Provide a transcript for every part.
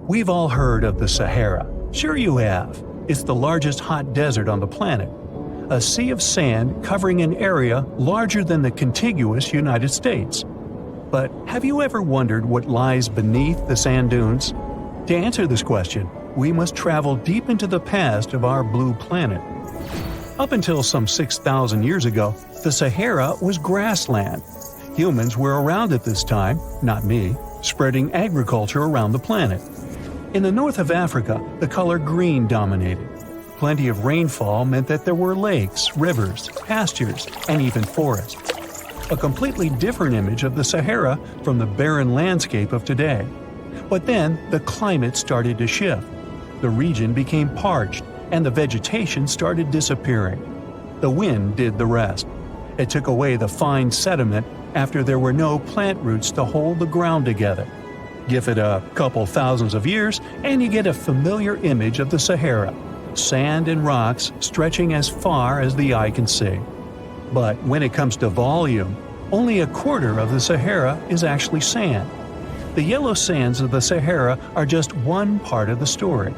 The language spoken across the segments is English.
We've all heard of the Sahara. Sure you have. It's the largest hot desert on the planet. A sea of sand covering an area larger than the contiguous United States. But have you ever wondered what lies beneath the sand dunes? To answer this question, we must travel deep into the past of our blue planet. Up until some 6,000 years ago, the Sahara was grassland. Humans were around at this time, not me, spreading agriculture around the planet. In the north of Africa, the color green dominated. Plenty of rainfall meant that there were lakes, rivers, pastures, and even forests. A completely different image of the Sahara from the barren landscape of today. But then, the climate started to shift. The region became parched, and the vegetation started disappearing. The wind did the rest. It took away the fine sediment after there were no plant roots to hold the ground together. Give it a couple thousands of years, and you get a familiar image of the Sahara. Sand and rocks stretching as far as the eye can see. But when it comes to volume, only a quarter of the Sahara is actually sand. The yellow sands of the Sahara are just one part of the story.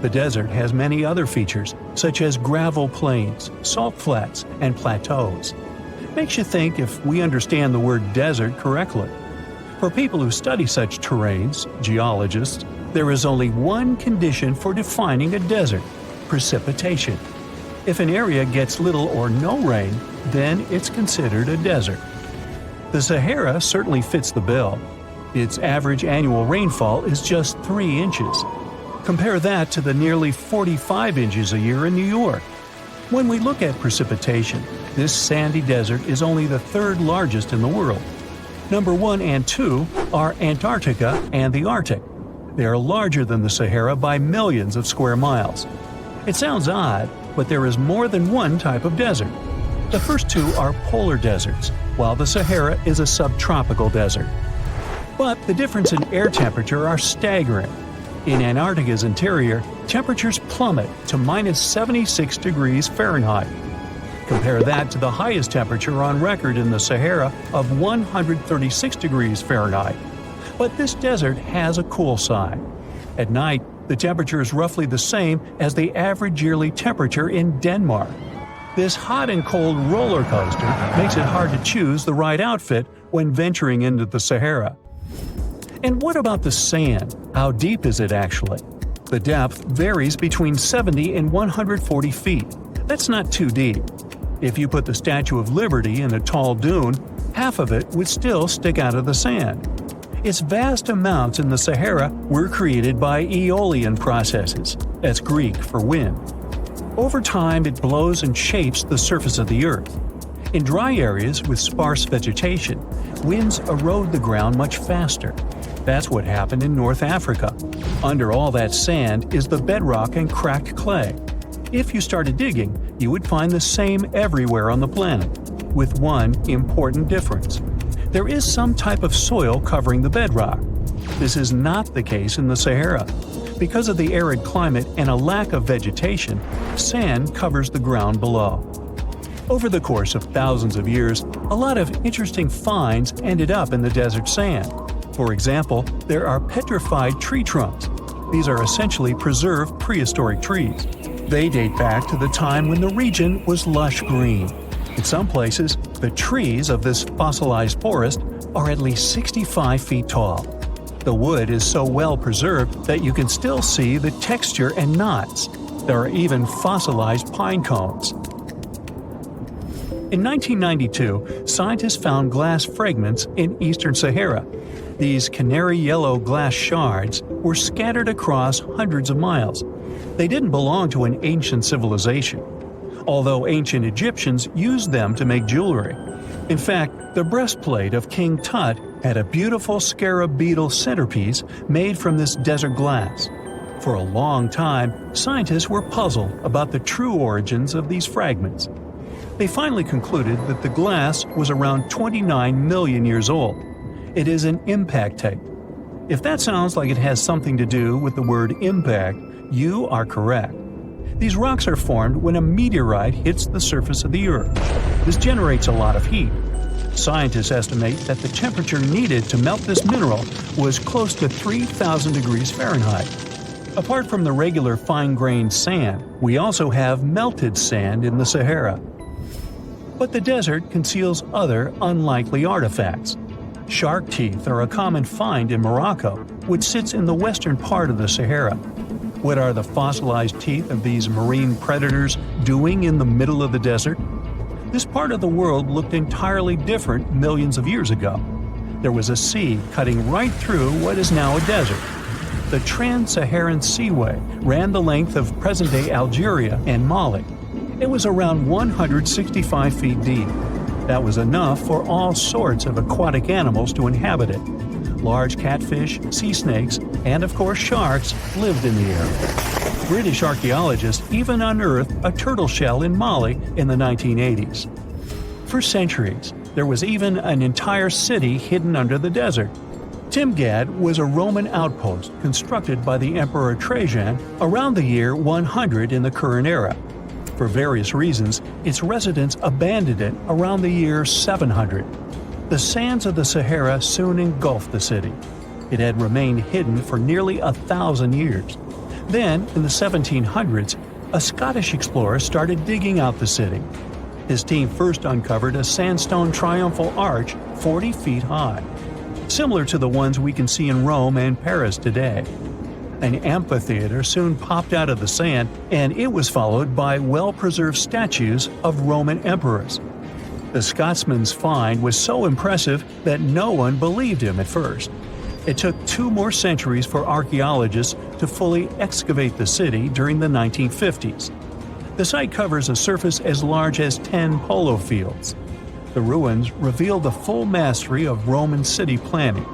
The desert has many other features, such as gravel plains, salt flats, and plateaus. Makes you think if we understand the word desert correctly. For people who study such terrains, geologists, there is only one condition for defining a desert: precipitation. If an area gets little or no rain, then it's considered a desert. The Sahara certainly fits the bill. Its average annual rainfall is just 3 inches. Compare that to the nearly 45 inches a year in New York. When we look at precipitation, this sandy desert is only the third largest in the world. Number 1 and 2 are Antarctica and the Arctic. They are larger than the Sahara by millions of square miles. It sounds odd, but there is more than one type of desert. The first two are polar deserts, while the Sahara is a subtropical desert. But the difference in air temperature are staggering. In Antarctica's interior, temperatures plummet to minus 76 degrees Fahrenheit. Compare that to the highest temperature on record in the Sahara of 136 degrees Fahrenheit. But this desert has a cool side. At night, the temperature is roughly the same as the average yearly temperature in Denmark. This hot and cold roller coaster makes it hard to choose the right outfit when venturing into the Sahara. And what about the sand? How deep is it actually? The depth varies between 70 and 140 feet. That's not too deep. If you put the Statue of Liberty in a tall dune, half of it would still stick out of the sand. Its vast amounts in the Sahara were created by aeolian processes. That's Greek for wind. Over time, it blows and shapes the surface of the earth. In dry areas with sparse vegetation, winds erode the ground much faster. That's what happened in North Africa. Under all that sand is the bedrock and cracked clay. If you started digging, you would find the same everywhere on the planet, with one important difference. There is some type of soil covering the bedrock. This is not the case in the Sahara. Because of the arid climate and a lack of vegetation, sand covers the ground below. Over the course of thousands of years, a lot of interesting finds ended up in the desert sand. For example, there are petrified tree trunks. These are essentially preserved prehistoric trees. They date back to the time when the region was lush green. In some places, the trees of this fossilized forest are at least 65 feet tall. The wood is so well preserved that you can still see the texture and knots. There are even fossilized pine cones. In 1992, scientists found glass fragments in eastern Sahara. These canary yellow glass shards were scattered across hundreds of miles. They didn't belong to an ancient civilization, although ancient Egyptians used them to make jewelry. In fact, the breastplate of King Tut had a beautiful scarab beetle centerpiece made from this desert glass. For a long time, scientists were puzzled about the true origins of these fragments. They finally concluded that the glass was around 29 million years old. It is an impact tape. If that sounds like it has something to do with the word impact, you are correct. These rocks are formed when a meteorite hits the surface of the Earth. This generates a lot of heat. Scientists estimate that the temperature needed to melt this mineral was close to 3,000 degrees Fahrenheit. Apart from the regular fine-grained sand, we also have melted sand in the Sahara. But the desert conceals other unlikely artifacts. Shark teeth are a common find in Morocco, which sits in the western part of the Sahara. What are the fossilized teeth of these marine predators doing in the middle of the desert? This part of the world looked entirely different millions of years ago. There was a sea cutting right through what is now a desert. The Trans-Saharan Seaway ran the length of present-day Algeria and Mali. It was around 165 feet deep. That was enough for all sorts of aquatic animals to inhabit it. Large catfish, sea snakes, and of course sharks lived in the area. British archaeologists even unearthed a turtle shell in Mali in the 1980s. For centuries, there was even an entire city hidden under the desert. Timgad was a Roman outpost constructed by the Emperor Trajan around the year 100 in the current era. For various reasons, its residents abandoned it around the year 700. The sands of the Sahara soon engulfed the city. It had remained hidden for nearly 1,000 years. Then, in the 1700s, a Scottish explorer started digging out the city. His team first uncovered a sandstone triumphal arch 40 feet high, similar to the ones we can see in Rome and Paris today. An amphitheater soon popped out of the sand, and it was followed by well-preserved statues of Roman emperors. The Scotsman's find was so impressive that no one believed him at first. It took 2 more centuries for archaeologists to fully excavate the city during the 1950s. The site covers a surface as large as 10 polo fields. The ruins reveal the full mastery of Roman city planning.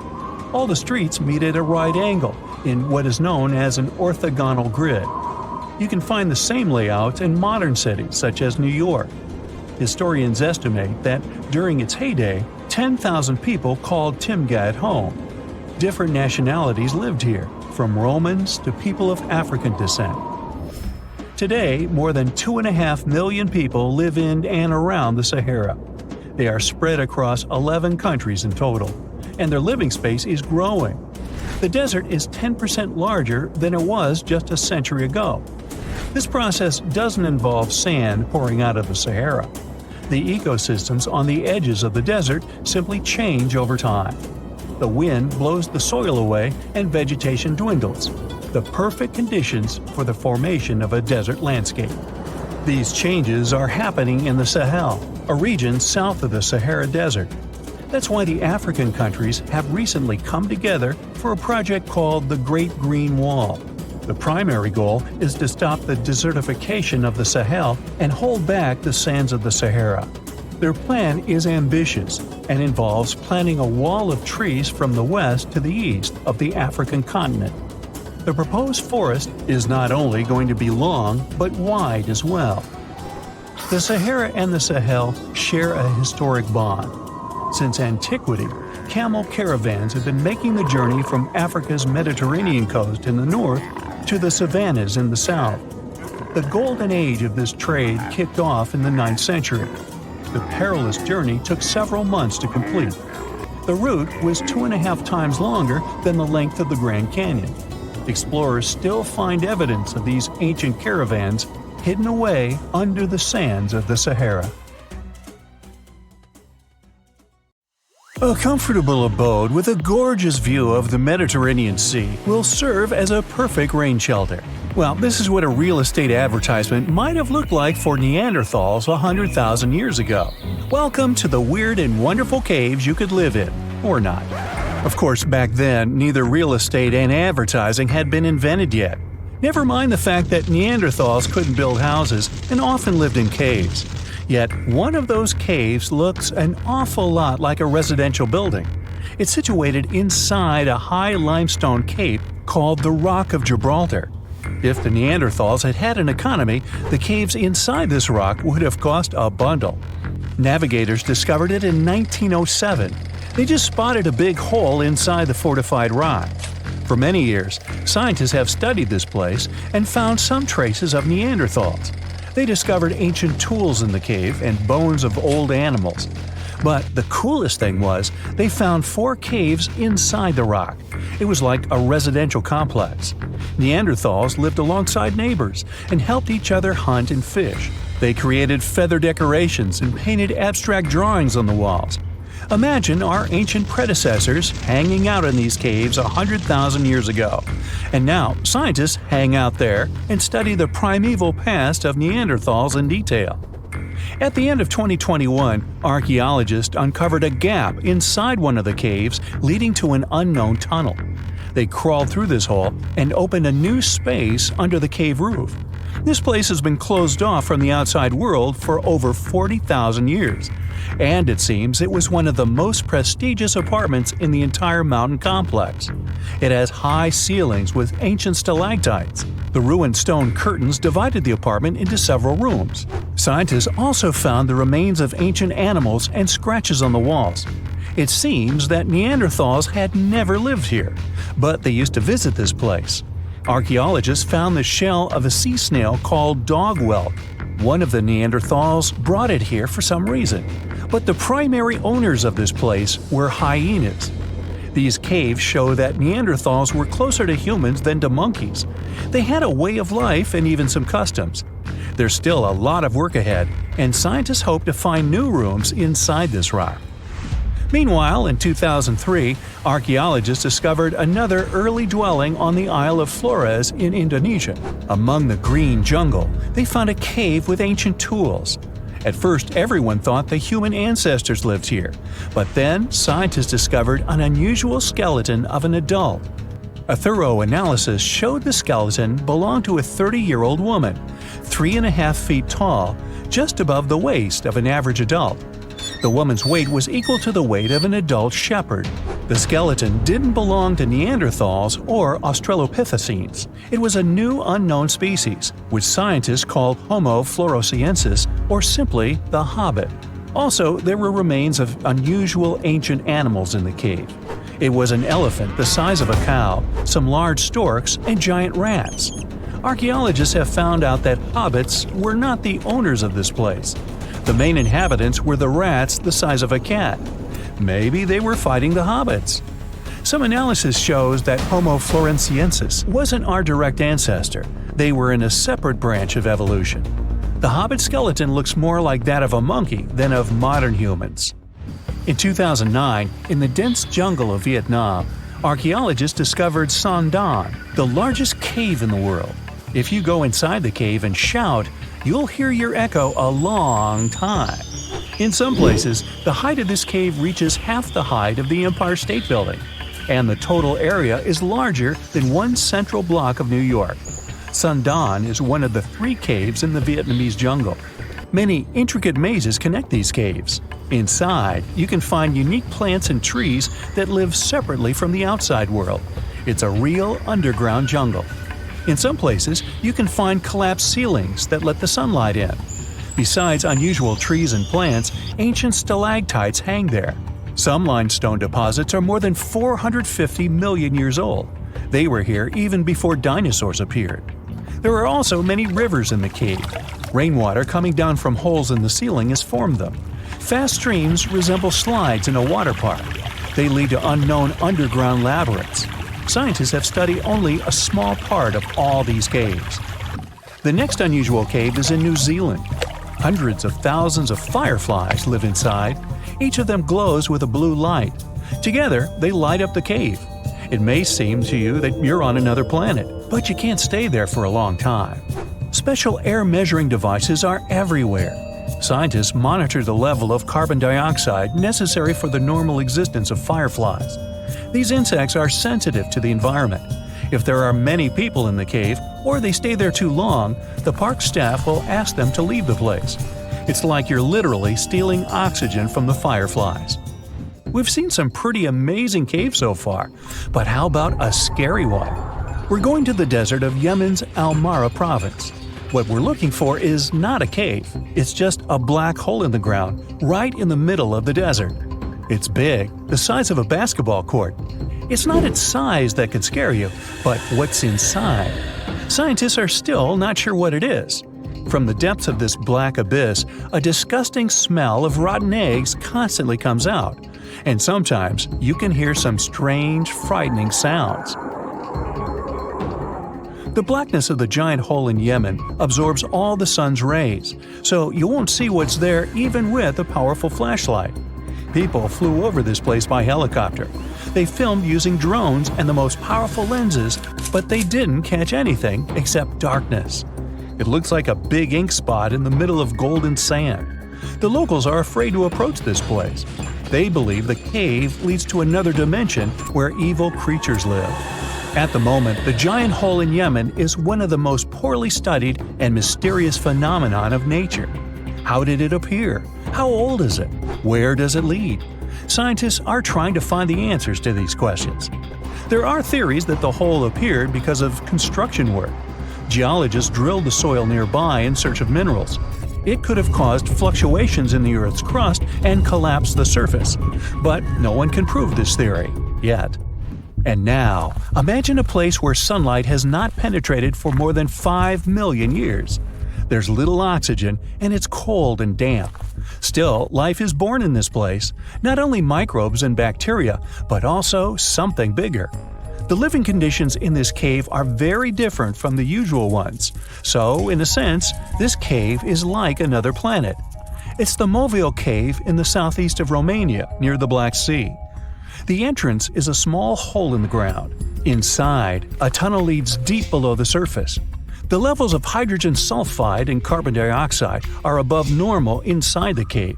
All the streets meet at a right angle in what is known as an orthogonal grid. You can find the same layout in modern cities such as New York. Historians estimate that during its heyday, 10,000 people called Timgad home. Different nationalities lived here, from Romans to people of African descent. Today, more than 2.5 million people live in and around the Sahara. They are spread across 11 countries in total, and their living space is growing. The desert is 10% larger than it was just a century ago. This process doesn't involve sand pouring out of the Sahara. The ecosystems on the edges of the desert simply change over time. The wind blows the soil away and vegetation dwindles. The perfect conditions for the formation of a desert landscape. These changes are happening in the Sahel, a region south of the Sahara Desert. That's why the African countries have recently come together for a project called the Great Green Wall. The primary goal is to stop the desertification of the Sahel and hold back the sands of the Sahara. Their plan is ambitious and involves planting a wall of trees from the west to the east of the African continent. The proposed forest is not only going to be long, but wide as well. The Sahara and the Sahel share a historic bond. Since antiquity, camel caravans have been making the journey from Africa's Mediterranean coast in the north to the savannas in the south. The golden age of this trade kicked off in the 9th century. The perilous journey took several months to complete. The route was 2.5 times longer than the length of the Grand Canyon. Explorers still find evidence of these ancient caravans hidden away under the sands of the Sahara. A comfortable abode with a gorgeous view of the Mediterranean Sea will serve as a perfect rain shelter. Well, this is what a real estate advertisement might have looked like for Neanderthals 100,000 years ago. Welcome to the weird and wonderful caves you could live in, or not. Of course, back then, neither real estate and advertising had been invented yet. Never mind the fact that Neanderthals couldn't build houses and often lived in caves. Yet, one of those caves looks an awful lot like a residential building. It's situated inside a high limestone cape called the Rock of Gibraltar. If the Neanderthals had had an economy, the caves inside this rock would have cost a bundle. Navigators discovered it in 1907. They just spotted a big hole inside the fortified rock. For many years, scientists have studied this place and found some traces of Neanderthals. They discovered ancient tools in the cave and bones of old animals. But the coolest thing was, they found 4 caves inside the rock. It was like a residential complex. Neanderthals lived alongside neighbors and helped each other hunt and fish. They created feather decorations and painted abstract drawings on the walls. Imagine our ancient predecessors hanging out in these caves 100,000 years ago. And now, scientists hang out there and study the primeval past of Neanderthals in detail. At the end of 2021, archaeologists uncovered a gap inside one of the caves leading to an unknown tunnel. They crawled through this hole and opened a new space under the cave roof. This place has been closed off from the outside world for over 40,000 years. And it seems it was one of the most prestigious apartments in the entire mountain complex. It has high ceilings with ancient stalactites. The ruined stone curtains divided the apartment into several rooms. Scientists also found the remains of ancient animals and scratches on the walls. It seems that Neanderthals had never lived here, but they used to visit this place. Archaeologists found the shell of a sea snail called dog whelk. One of the Neanderthals brought it here for some reason, but the primary owners of this place were hyenas. These caves show that Neanderthals were closer to humans than to monkeys. They had a way of life and even some customs. There's still a lot of work ahead, and scientists hope to find new rooms inside this rock. Meanwhile, in 2003, archaeologists discovered another early dwelling on the Isle of Flores in Indonesia. Among the green jungle, they found a cave with ancient tools. At first, everyone thought the human ancestors lived here, but then scientists discovered an unusual skeleton of an adult. A thorough analysis showed the skeleton belonged to a 30-year-old woman, 3.5 feet tall, just above the waist of an average adult. The woman's weight was equal to the weight of an adult shepherd. The skeleton didn't belong to Neanderthals or Australopithecines. It was a new unknown species, which scientists called Homo floresiensis, or simply the Hobbit. Also, there were remains of unusual ancient animals in the cave. It was an elephant the size of a cow, some large storks, and giant rats. Archaeologists have found out that hobbits were not the owners of this place. The main inhabitants were the rats the size of a cat. Maybe they were fighting the hobbits. Some analysis shows that Homo floresiensis wasn't our direct ancestor. They were in a separate branch of evolution. The hobbit skeleton looks more like that of a monkey than of modern humans. In 2009, in the dense jungle of Vietnam, archaeologists discovered Son Don, the largest cave in the world. If you go inside the cave and shout, you'll hear your echo a long time. In some places, the height of this cave reaches half the height of the Empire State Building, and the total area is larger than one central block of New York. Son Don is one of the 3 caves in the Vietnamese jungle. Many intricate mazes connect these caves. Inside, you can find unique plants and trees that live separately from the outside world. It's a real underground jungle. In some places, you can find collapsed ceilings that let the sunlight in. Besides unusual trees and plants, ancient stalactites hang there. Some limestone deposits are more than 450 million years old. They were here even before dinosaurs appeared. There are also many rivers in the cave. Rainwater coming down from holes in the ceiling has formed them. Fast streams resemble slides in a water park. They lead to unknown underground labyrinths. Scientists have studied only a small part of all these caves. The next unusual cave is in New Zealand. Hundreds of thousands of fireflies live inside. Each of them glows with a blue light. Together, they light up the cave. It may seem to you that you're on another planet, but you can't stay there for a long time. Special air measuring devices are everywhere. Scientists monitor the level of carbon dioxide necessary for the normal existence of fireflies. These insects are sensitive to the environment. If there are many people in the cave, or they stay there too long, the park staff will ask them to leave the place. It's like you're literally stealing oxygen from the fireflies. We've seen some pretty amazing caves so far, but how about a scary one? We're going to the desert of Yemen's Al-Mara province. What we're looking for is not a cave, it's just a black hole in the ground, right in the middle of the desert. It's big, the size of a basketball court. It's not its size that could scare you, but what's inside. Scientists are still not sure what it is. From the depths of this black abyss, a disgusting smell of rotten eggs constantly comes out, and sometimes you can hear some strange, frightening sounds. The blackness of the giant hole in Yemen absorbs all the sun's rays, so you won't see what's there even with a powerful flashlight. People flew over this place by helicopter. They filmed using drones and the most powerful lenses, but they didn't catch anything except darkness. It looks like a big ink spot in the middle of golden sand. The locals are afraid to approach this place. They believe the cave leads to another dimension where evil creatures live. At the moment, the giant hole in Yemen is one of the most poorly studied and mysterious phenomenon of nature. How did it appear? How old is it? Where does it lead? Scientists are trying to find the answers to these questions. There are theories that the hole appeared because of construction work. Geologists drilled the soil nearby in search of minerals. It could have caused fluctuations in the Earth's crust and collapsed the surface. But no one can prove this theory, yet. And now, imagine a place where sunlight has not penetrated for more than 5 million years. There's little oxygen, and it's cold and damp. Still, life is born in this place, not only microbes and bacteria, but also something bigger. The living conditions in this cave are very different from the usual ones, so, in a sense, this cave is like another planet. It's the Movil Cave in the southeast of Romania, near the Black Sea. The entrance is a small hole in the ground. Inside, a tunnel leads deep below the surface. The levels of hydrogen sulfide and carbon dioxide are above normal inside the cave.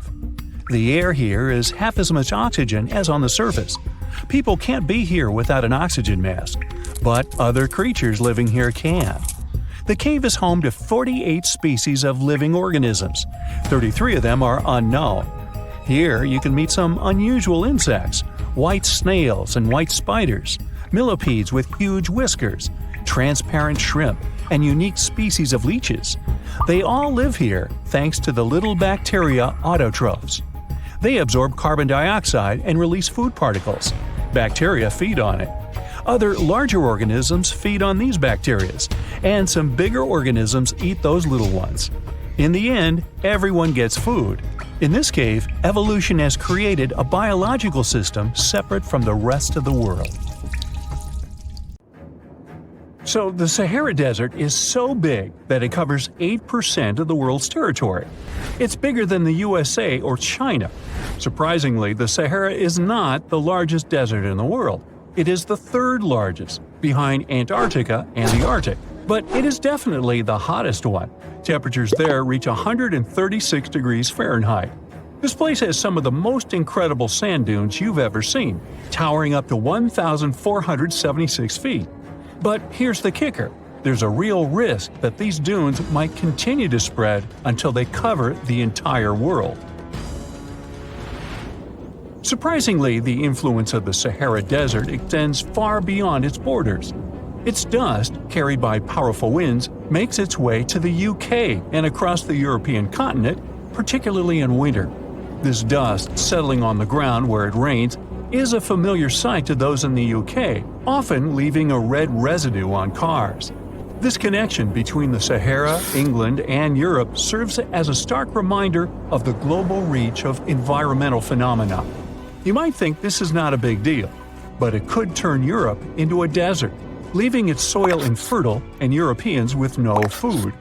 The air here is half as much oxygen as on the surface. People can't be here without an oxygen mask, but other creatures living here can. The cave is home to 48 species of living organisms. 33 of them are unknown. Here you can meet some unusual insects, white snails and white spiders, millipedes with huge whiskers, transparent shrimp, and unique species of leeches. They all live here thanks to the little bacteria autotrophs. They absorb carbon dioxide and release food particles. Bacteria feed on it. Other larger organisms feed on these bacteria, and some bigger organisms eat those little ones. In the end, everyone gets food. In this cave, evolution has created a biological system separate from the rest of the world. So, the Sahara Desert is so big that it covers 8% of the world's territory. It's bigger than the USA or China. Surprisingly, the Sahara is not the largest desert in the world. It is the third largest, behind Antarctica and the Arctic. But it is definitely the hottest one. Temperatures there reach 136 degrees Fahrenheit. This place has some of the most incredible sand dunes you've ever seen, towering up to 1,476 feet. But here's the kicker. There's a real risk that these dunes might continue to spread until they cover the entire world. Surprisingly, the influence of the Sahara Desert extends far beyond its borders. Its dust, carried by powerful winds, makes its way to the UK and across the European continent, particularly in winter. This dust, settling on the ground where it rains, is a familiar sight to those in the UK, often leaving a red residue on cars. This connection between the Sahara, England, and Europe serves as a stark reminder of the global reach of environmental phenomena. You might think this is not a big deal, but it could turn Europe into a desert, leaving its soil infertile and Europeans with no food.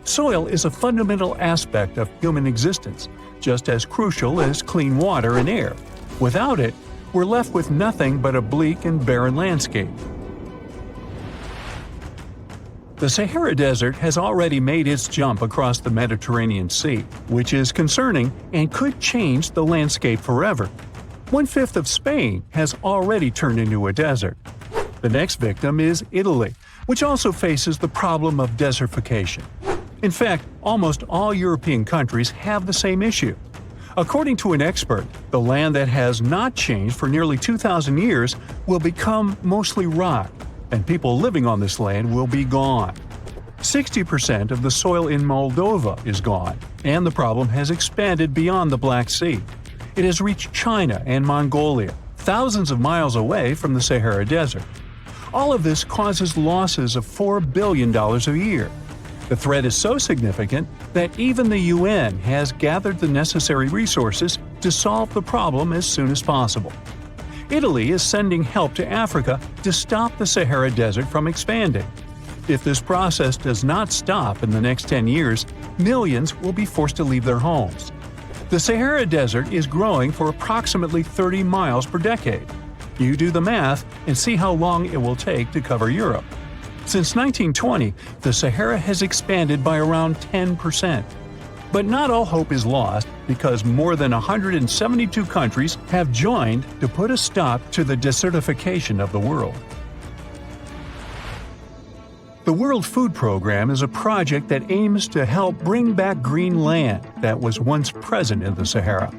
Soil is a fundamental aspect of human existence, just as crucial as clean water and air. Without it, we're left with nothing but a bleak and barren landscape. The Sahara Desert has already made its jump across the Mediterranean Sea, which is concerning and could change the landscape forever. 1/5 of Spain has already turned into a desert. The next victim is Italy, which also faces the problem of desertification. In fact, almost all European countries have the same issue. According to an expert, the land that has not changed for nearly 2,000 years will become mostly rock, and people living on this land will be gone. 60% of the soil in Moldova is gone, and the problem has expanded beyond the Black Sea. It has reached China and Mongolia, thousands of miles away from the Sahara Desert. All of this causes losses of $4 billion a year. The threat is so significant that even the UN has gathered the necessary resources to solve the problem as soon as possible. Italy is sending help to Africa to stop the Sahara Desert from expanding. If this process does not stop in the next 10 years, millions will be forced to leave their homes. The Sahara Desert is growing for approximately 30 miles per decade. You do the math and see how long it will take to cover Europe. Since 1920, the Sahara has expanded by around 10%. But not all hope is lost because more than 172 countries have joined to put a stop to the desertification of the world. The World Food Program is a project that aims to help bring back green land that was once present in the Sahara.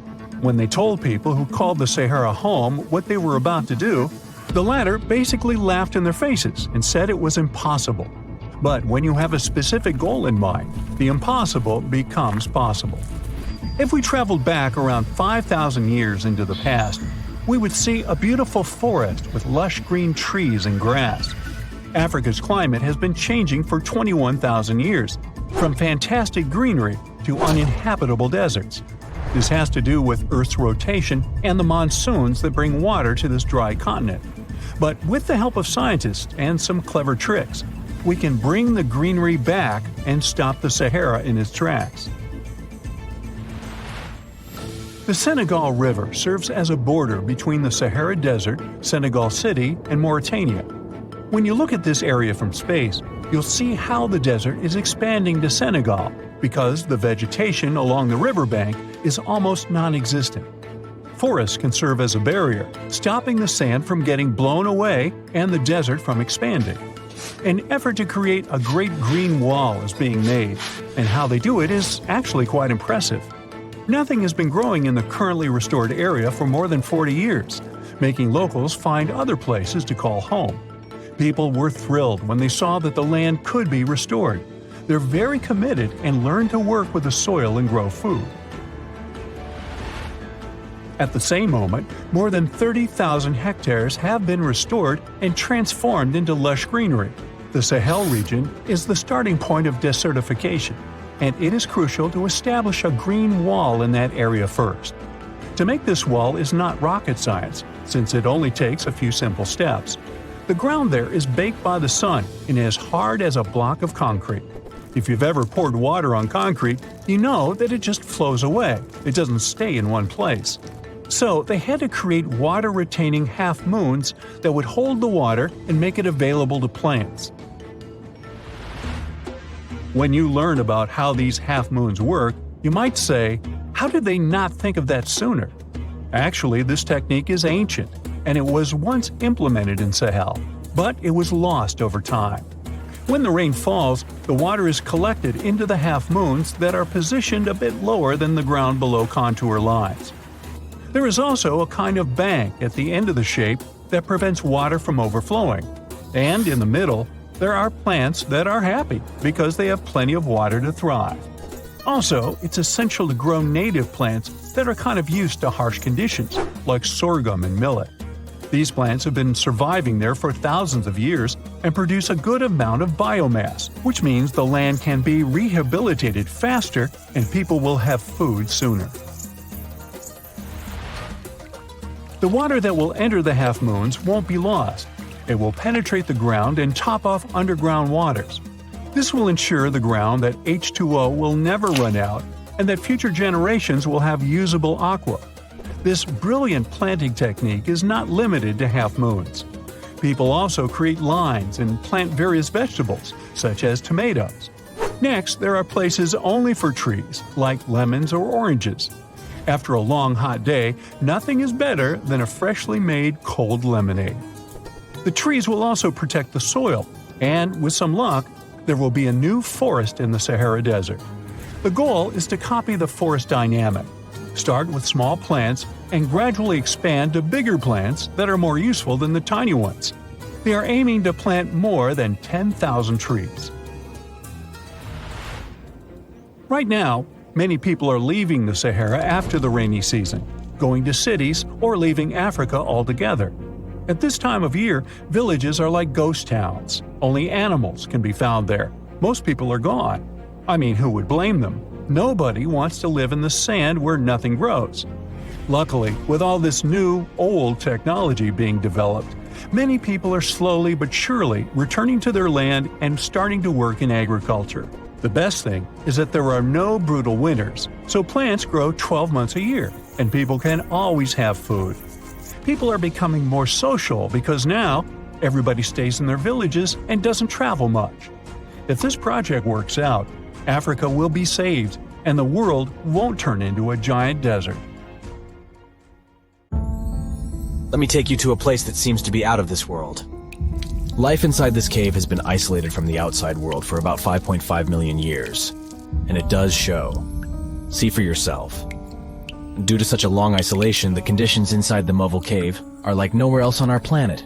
When they told people who called the Sahara home what they were about to do, the latter basically laughed in their faces and said it was impossible. But when you have a specific goal in mind, the impossible becomes possible. If we traveled back around 5,000 years into the past, we would see a beautiful forest with lush green trees and grass. Africa's climate has been changing for 21,000 years, from fantastic greenery to uninhabitable deserts. This has to do with Earth's rotation and the monsoons that bring water to this dry continent. But with the help of scientists and some clever tricks, we can bring the greenery back and stop the Sahara in its tracks. The Senegal River serves as a border between the Sahara Desert, Senegal City, and Mauritania. When you look at this area from space, you'll see how the desert is expanding to Senegal because the vegetation along the riverbank is almost non-existent. Forests can serve as a barrier, stopping the sand from getting blown away and the desert from expanding. An effort to create a great green wall is being made, and how they do it is actually quite impressive. Nothing has been growing in the currently restored area for more than 40 years, making locals find other places to call home. People were thrilled when they saw that the land could be restored. They're very committed and learn to work with the soil and grow food. At the same moment, more than 30,000 hectares have been restored and transformed into lush greenery. The Sahel region is the starting point of desertification, and it is crucial to establish a green wall in that area first. To make this wall is not rocket science, since it only takes a few simple steps. The ground there is baked by the sun and as hard as a block of concrete. If you've ever poured water on concrete, you know that it just flows away. It doesn't stay in one place. So they had to create water-retaining half-moons that would hold the water and make it available to plants. When you learn about how these half-moons work, you might say, how did they not think of that sooner? Actually, this technique is ancient, and it was once implemented in Sahel, but it was lost over time. When the rain falls, the water is collected into the half-moons that are positioned a bit lower than the ground below contour lines. There is also a kind of bank at the end of the shape that prevents water from overflowing. And in the middle, there are plants that are happy because they have plenty of water to thrive. Also, it's essential to grow native plants that are kind of used to harsh conditions, like sorghum and millet. These plants have been surviving there for thousands of years and produce a good amount of biomass, which means the land can be rehabilitated faster and people will have food sooner. The water that will enter the half-moons won't be lost. It will penetrate the ground and top off underground waters. This will ensure the ground that H2O will never run out and that future generations will have usable aqua. This brilliant planting technique is not limited to half-moons. People also create lines and plant various vegetables, such as tomatoes. Next, there are places only for trees, like lemons or oranges. After a long hot day, nothing is better than a freshly made cold lemonade. The trees will also protect the soil, and with some luck, there will be a new forest in the Sahara Desert. The goal is to copy the forest dynamic. Start with small plants and gradually expand to bigger plants that are more useful than the tiny ones. They are aiming to plant more than 10,000 trees. Right now, many people are leaving the Sahara after the rainy season, going to cities or leaving Africa altogether. At this time of year, villages are like ghost towns. Only animals can be found there. Most people are gone. I mean, who would blame them? Nobody wants to live in the sand where nothing grows. Luckily, with all this new, old technology being developed, many people are slowly but surely returning to their land and starting to work in agriculture. The best thing is that there are no brutal winters, so plants grow 12 months a year, and people can always have food. People are becoming more social because now everybody stays in their villages and doesn't travel much. If this project works out, Africa will be saved, and the world won't turn into a giant desert. Let me take you to a place that seems to be out of this world. Life inside this cave has been isolated from the outside world for about 5.5 million years, and it does show. See for yourself. Due to such a long isolation, the conditions inside the Mobile Cave are like nowhere else on our planet.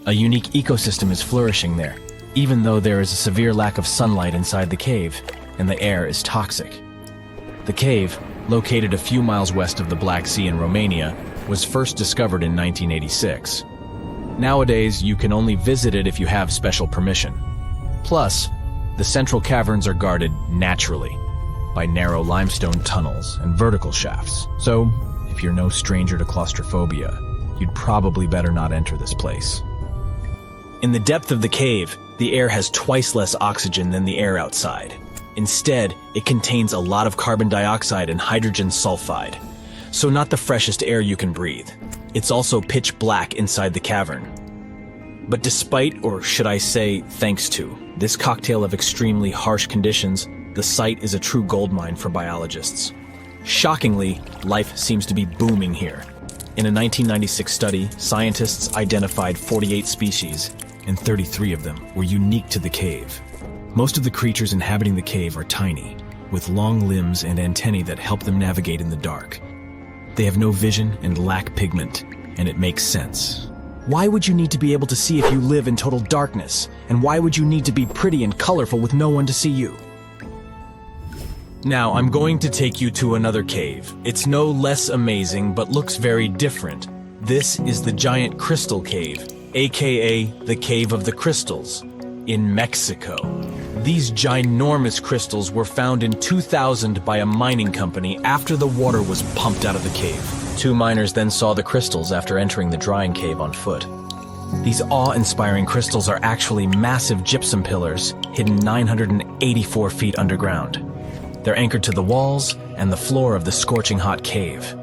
A unique ecosystem is flourishing there, even though there is a severe lack of sunlight inside the cave, and the air is toxic. The cave, located a few miles west of the Black Sea in Romania, was first discovered in 1986. Nowadays, you can only visit it if you have special permission. Plus, the central caverns are guarded naturally by narrow limestone tunnels and vertical shafts. So, if you're no stranger to claustrophobia, you'd probably better not enter this place. In the depth of the cave, the air has twice less oxygen than the air outside. Instead, it contains a lot of carbon dioxide and hydrogen sulfide, so not the freshest air you can breathe. It's also pitch black inside the cavern. But despite, or should I say thanks to, this cocktail of extremely harsh conditions, the site is a true goldmine for biologists. Shockingly, life seems to be booming here. In a 1996 study, scientists identified 48 species, and 33 of them were unique to the cave. Most of the creatures inhabiting the cave are tiny, with long limbs and antennae that help them navigate in the dark. They have no vision and lack pigment, and it makes sense. Why would you need to be able to see if you live in total darkness? And why would you need to be pretty and colorful with no one to see you? Now, I'm going to take you to another cave. It's no less amazing, but looks very different. This is the Giant Crystal Cave, aka the Cave of the Crystals, in Mexico. These ginormous crystals were found in 2000 by a mining company after the water was pumped out of the cave. Two miners then saw the crystals after entering the drying cave on foot. These awe-inspiring crystals are actually massive gypsum pillars hidden 984 feet underground. They're anchored to the walls and the floor of the scorching hot cave.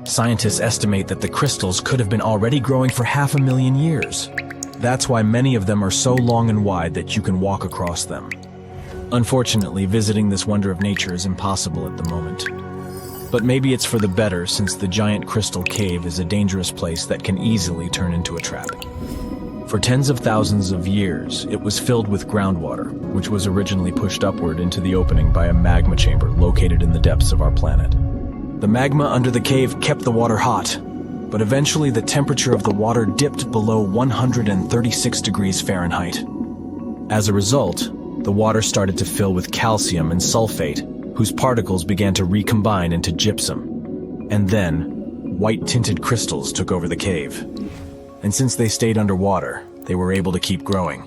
Scientists estimate that the crystals could have been already growing for 500,000 years. That's why many of them are so long and wide that you can walk across them. Unfortunately, visiting this wonder of nature is impossible at the moment. But maybe it's for the better, since the Giant Crystal Cave is a dangerous place that can easily turn into a trap. For tens of thousands of years, it was filled with groundwater, which was originally pushed upward into the opening by a magma chamber located in the depths of our planet. The magma under the cave kept the water hot, but eventually the temperature of the water dipped below 136 degrees Fahrenheit. As a result, the water started to fill with calcium and sulfate, whose particles began to recombine into gypsum. And then, white-tinted crystals took over the cave. And since they stayed underwater, they were able to keep growing.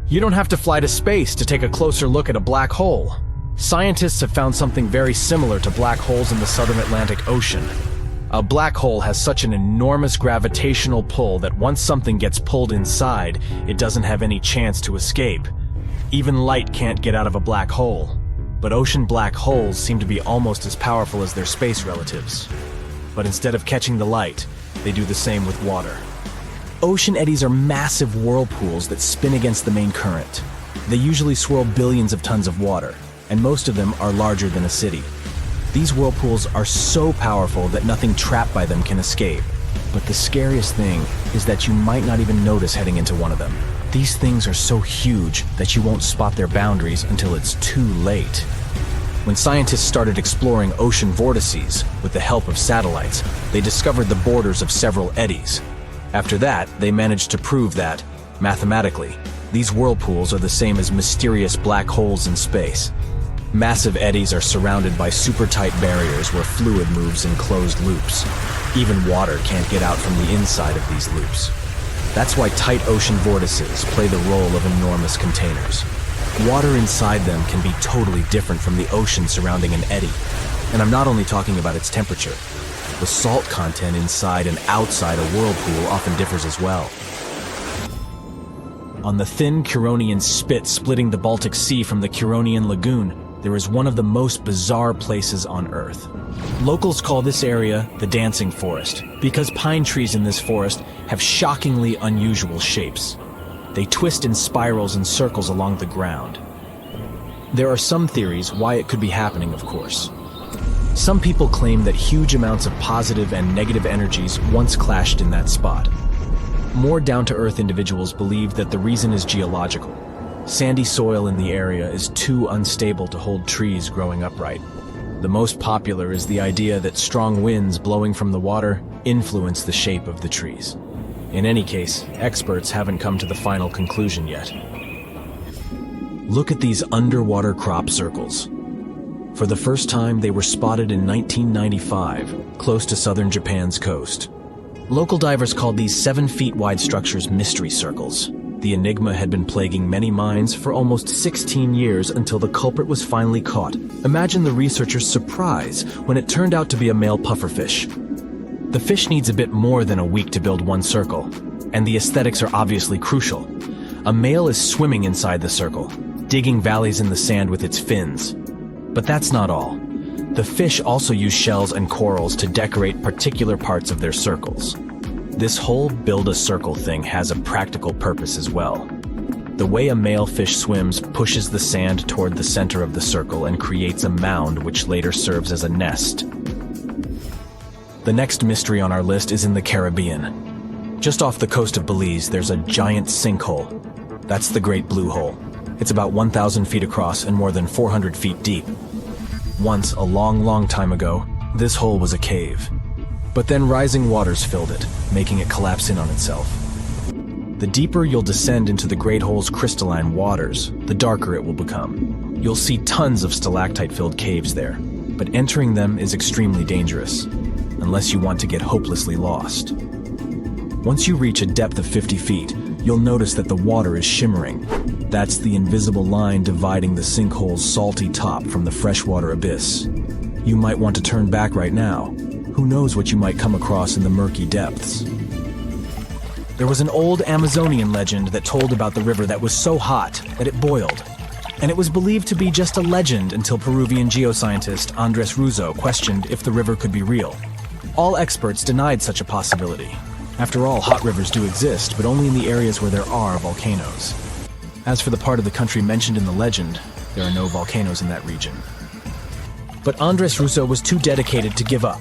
You don't have to fly to space to take a closer look at a black hole. Scientists have found something very similar to black holes in the southern Atlantic Ocean. A black hole has such an enormous gravitational pull that once something gets pulled inside, it doesn't have any chance to escape. Even light can't get out of a black hole. But ocean black holes seem to be almost as powerful as their space relatives. But instead of catching the light, they do the same with water. Ocean eddies are massive whirlpools that spin against the main current. They usually swirl billions of tons of water, and most of them are larger than a city. These whirlpools are so powerful that nothing trapped by them can escape. But the scariest thing is that you might not even notice heading into one of them. These things are so huge that you won't spot their boundaries until it's too late. When scientists started exploring ocean vortices with the help of satellites, they discovered the borders of several eddies. After that, they managed to prove that, mathematically, these whirlpools are the same as mysterious black holes in space. Massive eddies are surrounded by super-tight barriers where fluid moves in closed loops. Even water can't get out from the inside of these loops. That's why tight ocean vortices play the role of enormous containers. Water inside them can be totally different from the ocean surrounding an eddy. And I'm not only talking about its temperature. The salt content inside and outside a whirlpool often differs as well. On the thin Curonian spit splitting the Baltic Sea from the Curonian Lagoon, there is one of the most bizarre places on Earth. Locals call this area the Dancing Forest because pine trees in this forest have shockingly unusual shapes. They twist in spirals and circles along the ground. There are some theories why it could be happening, of course. Some people claim that huge amounts of positive and negative energies once clashed in that spot. More down-to-earth individuals believe that the reason is geological. Sandy soil in the area is too unstable to hold trees growing upright. The most popular is the idea that strong winds blowing from the water influence the shape of the trees. In any case, experts haven't come to the final conclusion yet. Look at these underwater crop circles. For the first time, they were spotted in 1995, close to southern Japan's coast. Local divers called these 7 feet wide structures mystery circles. The enigma had been plaguing many minds for almost 16 years until the culprit was finally caught. Imagine the researchers' surprise when it turned out to be a male pufferfish. The fish needs a bit more than a week to build one circle, and the aesthetics are obviously crucial. A male is swimming inside the circle, digging valleys in the sand with its fins. But that's not all. The fish also use shells and corals to decorate particular parts of their circles. This whole build-a-circle thing has a practical purpose as well. The way a male fish swims pushes the sand toward the center of the circle and creates a mound which later serves as a nest. The next mystery on our list is in the Caribbean. Just off the coast of Belize, there's a giant sinkhole. That's the Great Blue Hole. It's about 1,000 feet across and more than 400 feet deep. Once, a long time ago, this hole was a cave. But then rising waters filled it, making it collapse in on itself. The deeper you'll descend into the Great Hole's crystalline waters, the darker it will become. You'll see tons of stalactite-filled caves there, but entering them is extremely dangerous, unless you want to get hopelessly lost. Once you reach a depth of 50 feet, you'll notice that the water is shimmering. That's the invisible line dividing the sinkhole's salty top from the freshwater abyss. You might want to turn back right now. Who knows what you might come across in the murky depths. There was an old Amazonian legend that told about the river that was so hot that it boiled. And it was believed to be just a legend until Peruvian geoscientist Andres Russo questioned if the river could be real. All experts denied such a possibility. After all, hot rivers do exist, but only in the areas where there are volcanoes. As for the part of the country mentioned in the legend, there are no volcanoes in that region. But Andres Russo was too dedicated to give up.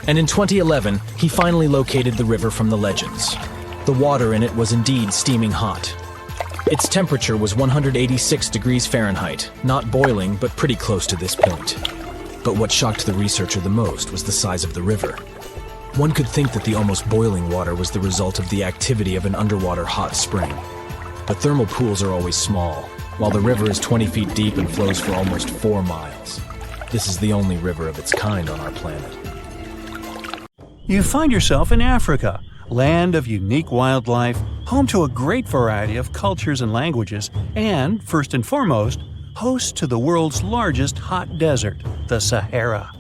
And in 2011, he finally located the river from the legends. The water in it was indeed steaming hot. Its temperature was 186 degrees Fahrenheit, not boiling, but pretty close to this point. But what shocked the researcher the most was the size of the river. One could think that the almost boiling water was the result of the activity of an underwater hot spring. But thermal pools are always small, while the river is 20 feet deep and flows for almost 4 miles. This is the only river of its kind on our planet. You find yourself in Africa, land of unique wildlife, home to a great variety of cultures and languages, and, first and foremost, host to the world's largest hot desert, the Sahara.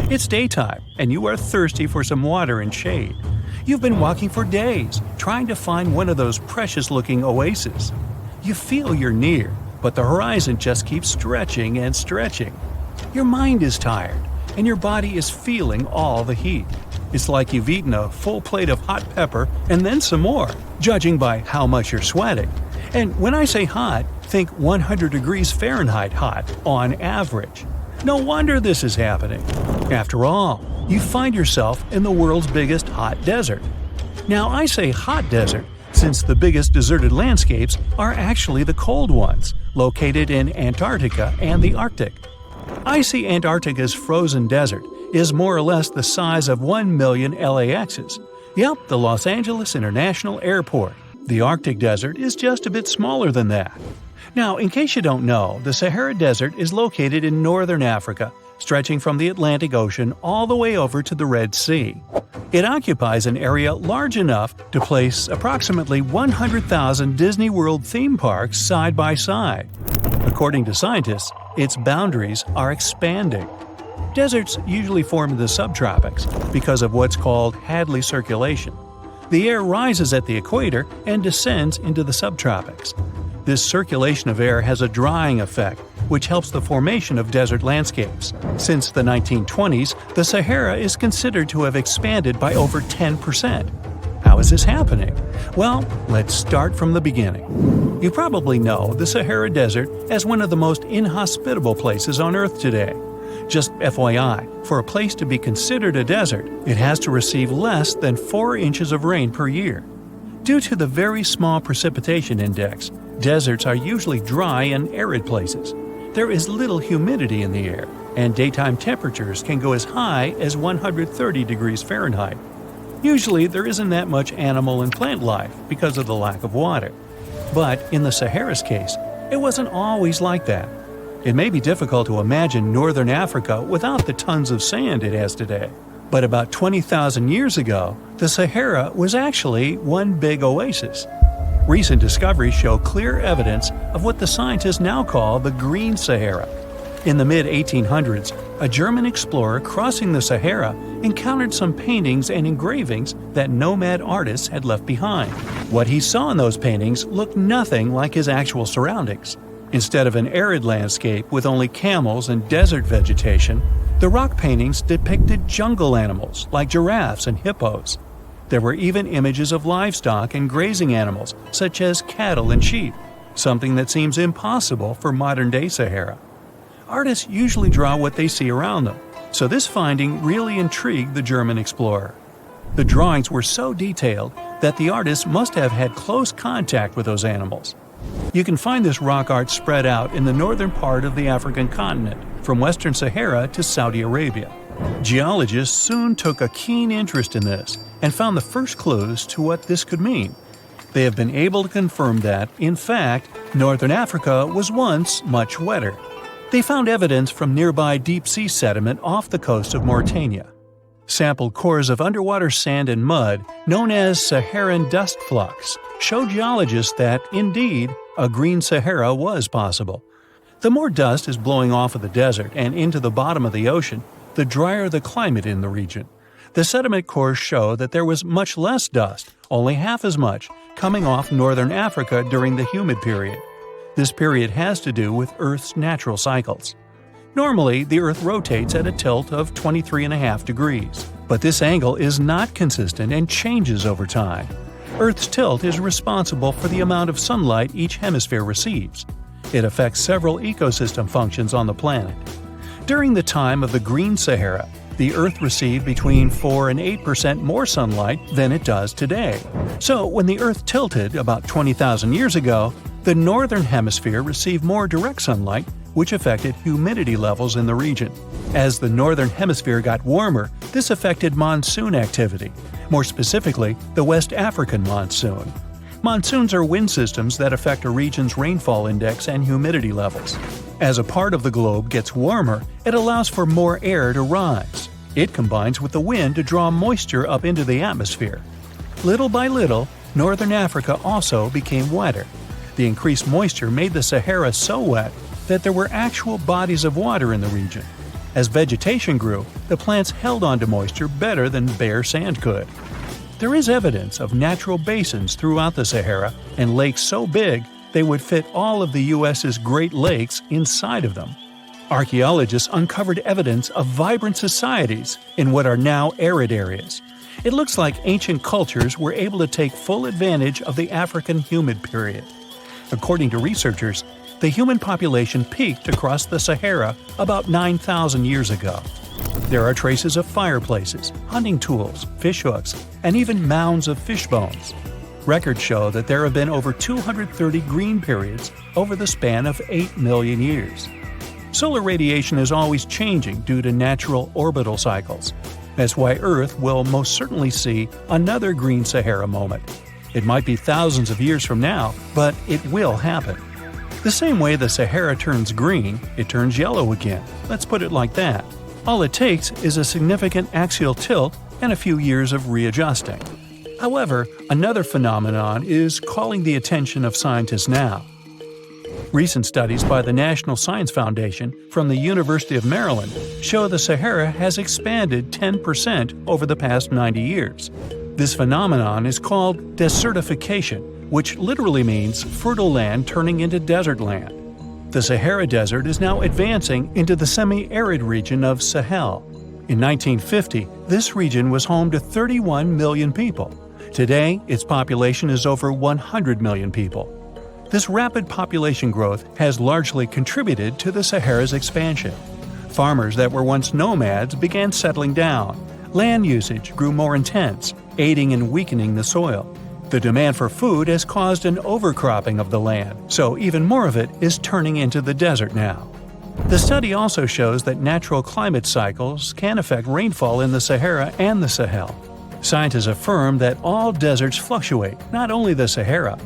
It's daytime, and you are thirsty for some water and shade. You've been walking for days, trying to find one of those precious-looking oases. You feel you're near, but the horizon just keeps stretching and stretching. Your mind is tired, and your body is feeling all the heat. It's like you've eaten a full plate of hot pepper and then some more, judging by how much you're sweating. And when I say hot, think 100 degrees Fahrenheit hot, on average. No wonder this is happening. After all, you find yourself in the world's biggest hot desert. Now I say hot desert since the biggest deserted landscapes are actually the cold ones, located in Antarctica and the Arctic. Icy Antarctica's frozen desert is more or less the size of 1 million LAXs. Yep, the Los Angeles International Airport. The Arctic Desert is just a bit smaller than that. Now, in case you don't know, the Sahara Desert is located in northern Africa, stretching from the Atlantic Ocean all the way over to the Red Sea. It occupies an area large enough to place approximately 100,000 Disney World theme parks side by side. According to scientists, its boundaries are expanding. Deserts usually form in the subtropics because of what's called Hadley circulation. The air rises at the equator and descends into the subtropics. This circulation of air has a drying effect, which helps the formation of desert landscapes. Since the 1920s, the Sahara is considered to have expanded by over 10%. How is this happening? Well, let's start from the beginning. You probably know the Sahara Desert as one of the most inhospitable places on Earth today. Just FYI, for a place to be considered a desert, it has to receive less than 4 inches of rain per year. Due to the very small precipitation index, deserts are usually dry and arid places. There is little humidity in the air, and daytime temperatures can go as high as 130 degrees Fahrenheit. Usually, there isn't that much animal and plant life because of the lack of water. But in the Sahara's case, it wasn't always like that. It may be difficult to imagine northern Africa without the tons of sand it has today. But about 20,000 years ago, the Sahara was actually one big oasis. Recent discoveries show clear evidence of what the scientists now call the Green Sahara. In the mid-1800s, a German explorer crossing the Sahara encountered some paintings and engravings that nomad artists had left behind. What he saw in those paintings looked nothing like his actual surroundings. Instead of an arid landscape with only camels and desert vegetation, the rock paintings depicted jungle animals like giraffes and hippos. There were even images of livestock and grazing animals, such as cattle and sheep, something that seems impossible for modern-day Sahara. Artists usually draw what they see around them, so this finding really intrigued the German explorer. The drawings were so detailed that the artists must have had close contact with those animals. You can find this rock art spread out in the northern part of the African continent, from western Sahara to Saudi Arabia. Geologists soon took a keen interest in this and found the first clues to what this could mean. They have been able to confirm that, in fact, northern Africa was once much wetter. They found evidence from nearby deep-sea sediment off the coast of Mauritania. Sampled cores of underwater sand and mud, known as Saharan dust flux, show geologists that, indeed, a green Sahara was possible. The more dust is blowing off of the desert and into the bottom of the ocean, the drier the climate in the region. The sediment cores show that there was much less dust, only half as much, coming off northern Africa during the humid period. This period has to do with Earth's natural cycles. Normally, the Earth rotates at a tilt of 23.5 degrees, but this angle is not consistent and changes over time. Earth's tilt is responsible for the amount of sunlight each hemisphere receives. It affects several ecosystem functions on the planet. During the time of the Green Sahara, the Earth received between 4 and 8% more sunlight than it does today. So when the Earth tilted about 20,000 years ago, the northern hemisphere received more direct sunlight, which affected humidity levels in the region. As the northern hemisphere got warmer, this affected monsoon activity, more specifically the West African monsoon. Monsoons are wind systems that affect a region's rainfall index and humidity levels. As a part of the globe gets warmer, it allows for more air to rise. It combines with the wind to draw moisture up into the atmosphere. Little by little, northern Africa also became wetter. The increased moisture made the Sahara so wet that there were actual bodies of water in the region. As vegetation grew, the plants held onto moisture better than bare sand could. There is evidence of natural basins throughout the Sahara and lakes so big they would fit all of the U.S.'s Great Lakes inside of them. Archaeologists uncovered evidence of vibrant societies in what are now arid areas. It looks like ancient cultures were able to take full advantage of the African humid period. According to researchers, the human population peaked across the Sahara about 9,000 years ago. There are traces of fireplaces, hunting tools, fishhooks, and even mounds of fish bones. Records show that there have been over 230 green periods over the span of 8 million years. Solar radiation is always changing due to natural orbital cycles. That's why Earth will most certainly see another green Sahara moment. It might be thousands of years from now, but it will happen. The same way the Sahara turns green, it turns yellow again. Let's put it like that. All it takes is a significant axial tilt and a few years of readjusting. However, another phenomenon is calling the attention of scientists now. Recent studies by the National Science Foundation from the University of Maryland show the Sahara has expanded 10% over the past 90 years. This phenomenon is called desertification, which literally means fertile land turning into desert land. The Sahara Desert is now advancing into the semi-arid region of Sahel. In 1950, this region was home to 31 million people. Today, its population is over 100 million people. This rapid population growth has largely contributed to the Sahara's expansion. Farmers that were once nomads began settling down. Land usage grew more intense, aiding in weakening the soil. The demand for food has caused an overcropping of the land, so even more of it is turning into the desert now. The study also shows that natural climate cycles can affect rainfall in the Sahara and the Sahel. Scientists affirm that all deserts fluctuate, not only the Sahara.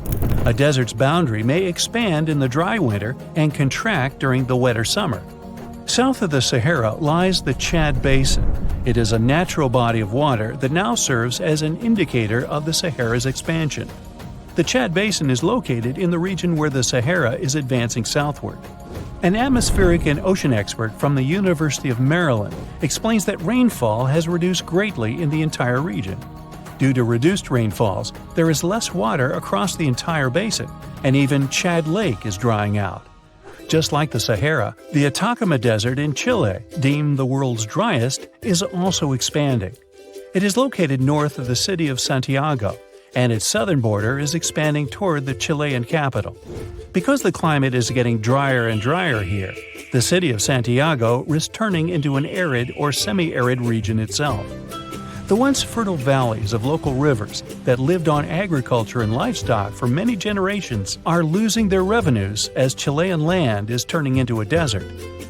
A desert's boundary may expand in the dry winter and contract during the wetter summer. South of the Sahara lies the Chad Basin. It is a natural body of water that now serves as an indicator of the Sahara's expansion. The Chad Basin is located in the region where the Sahara is advancing southward. An atmospheric and ocean expert from the University of Maryland explains that rainfall has reduced greatly in the entire region. Due to reduced rainfalls, there is less water across the entire basin, and even Chad Lake is drying out. Just like the Sahara, the Atacama Desert in Chile, deemed the world's driest, is also expanding. It is located north of the city of Santiago, and its southern border is expanding toward the Chilean capital. Because the climate is getting drier and drier here, the city of Santiago is turning into an arid or semi-arid region itself. The once fertile valleys of local rivers that lived on agriculture and livestock for many generations are losing their revenues as Chilean land is turning into a desert.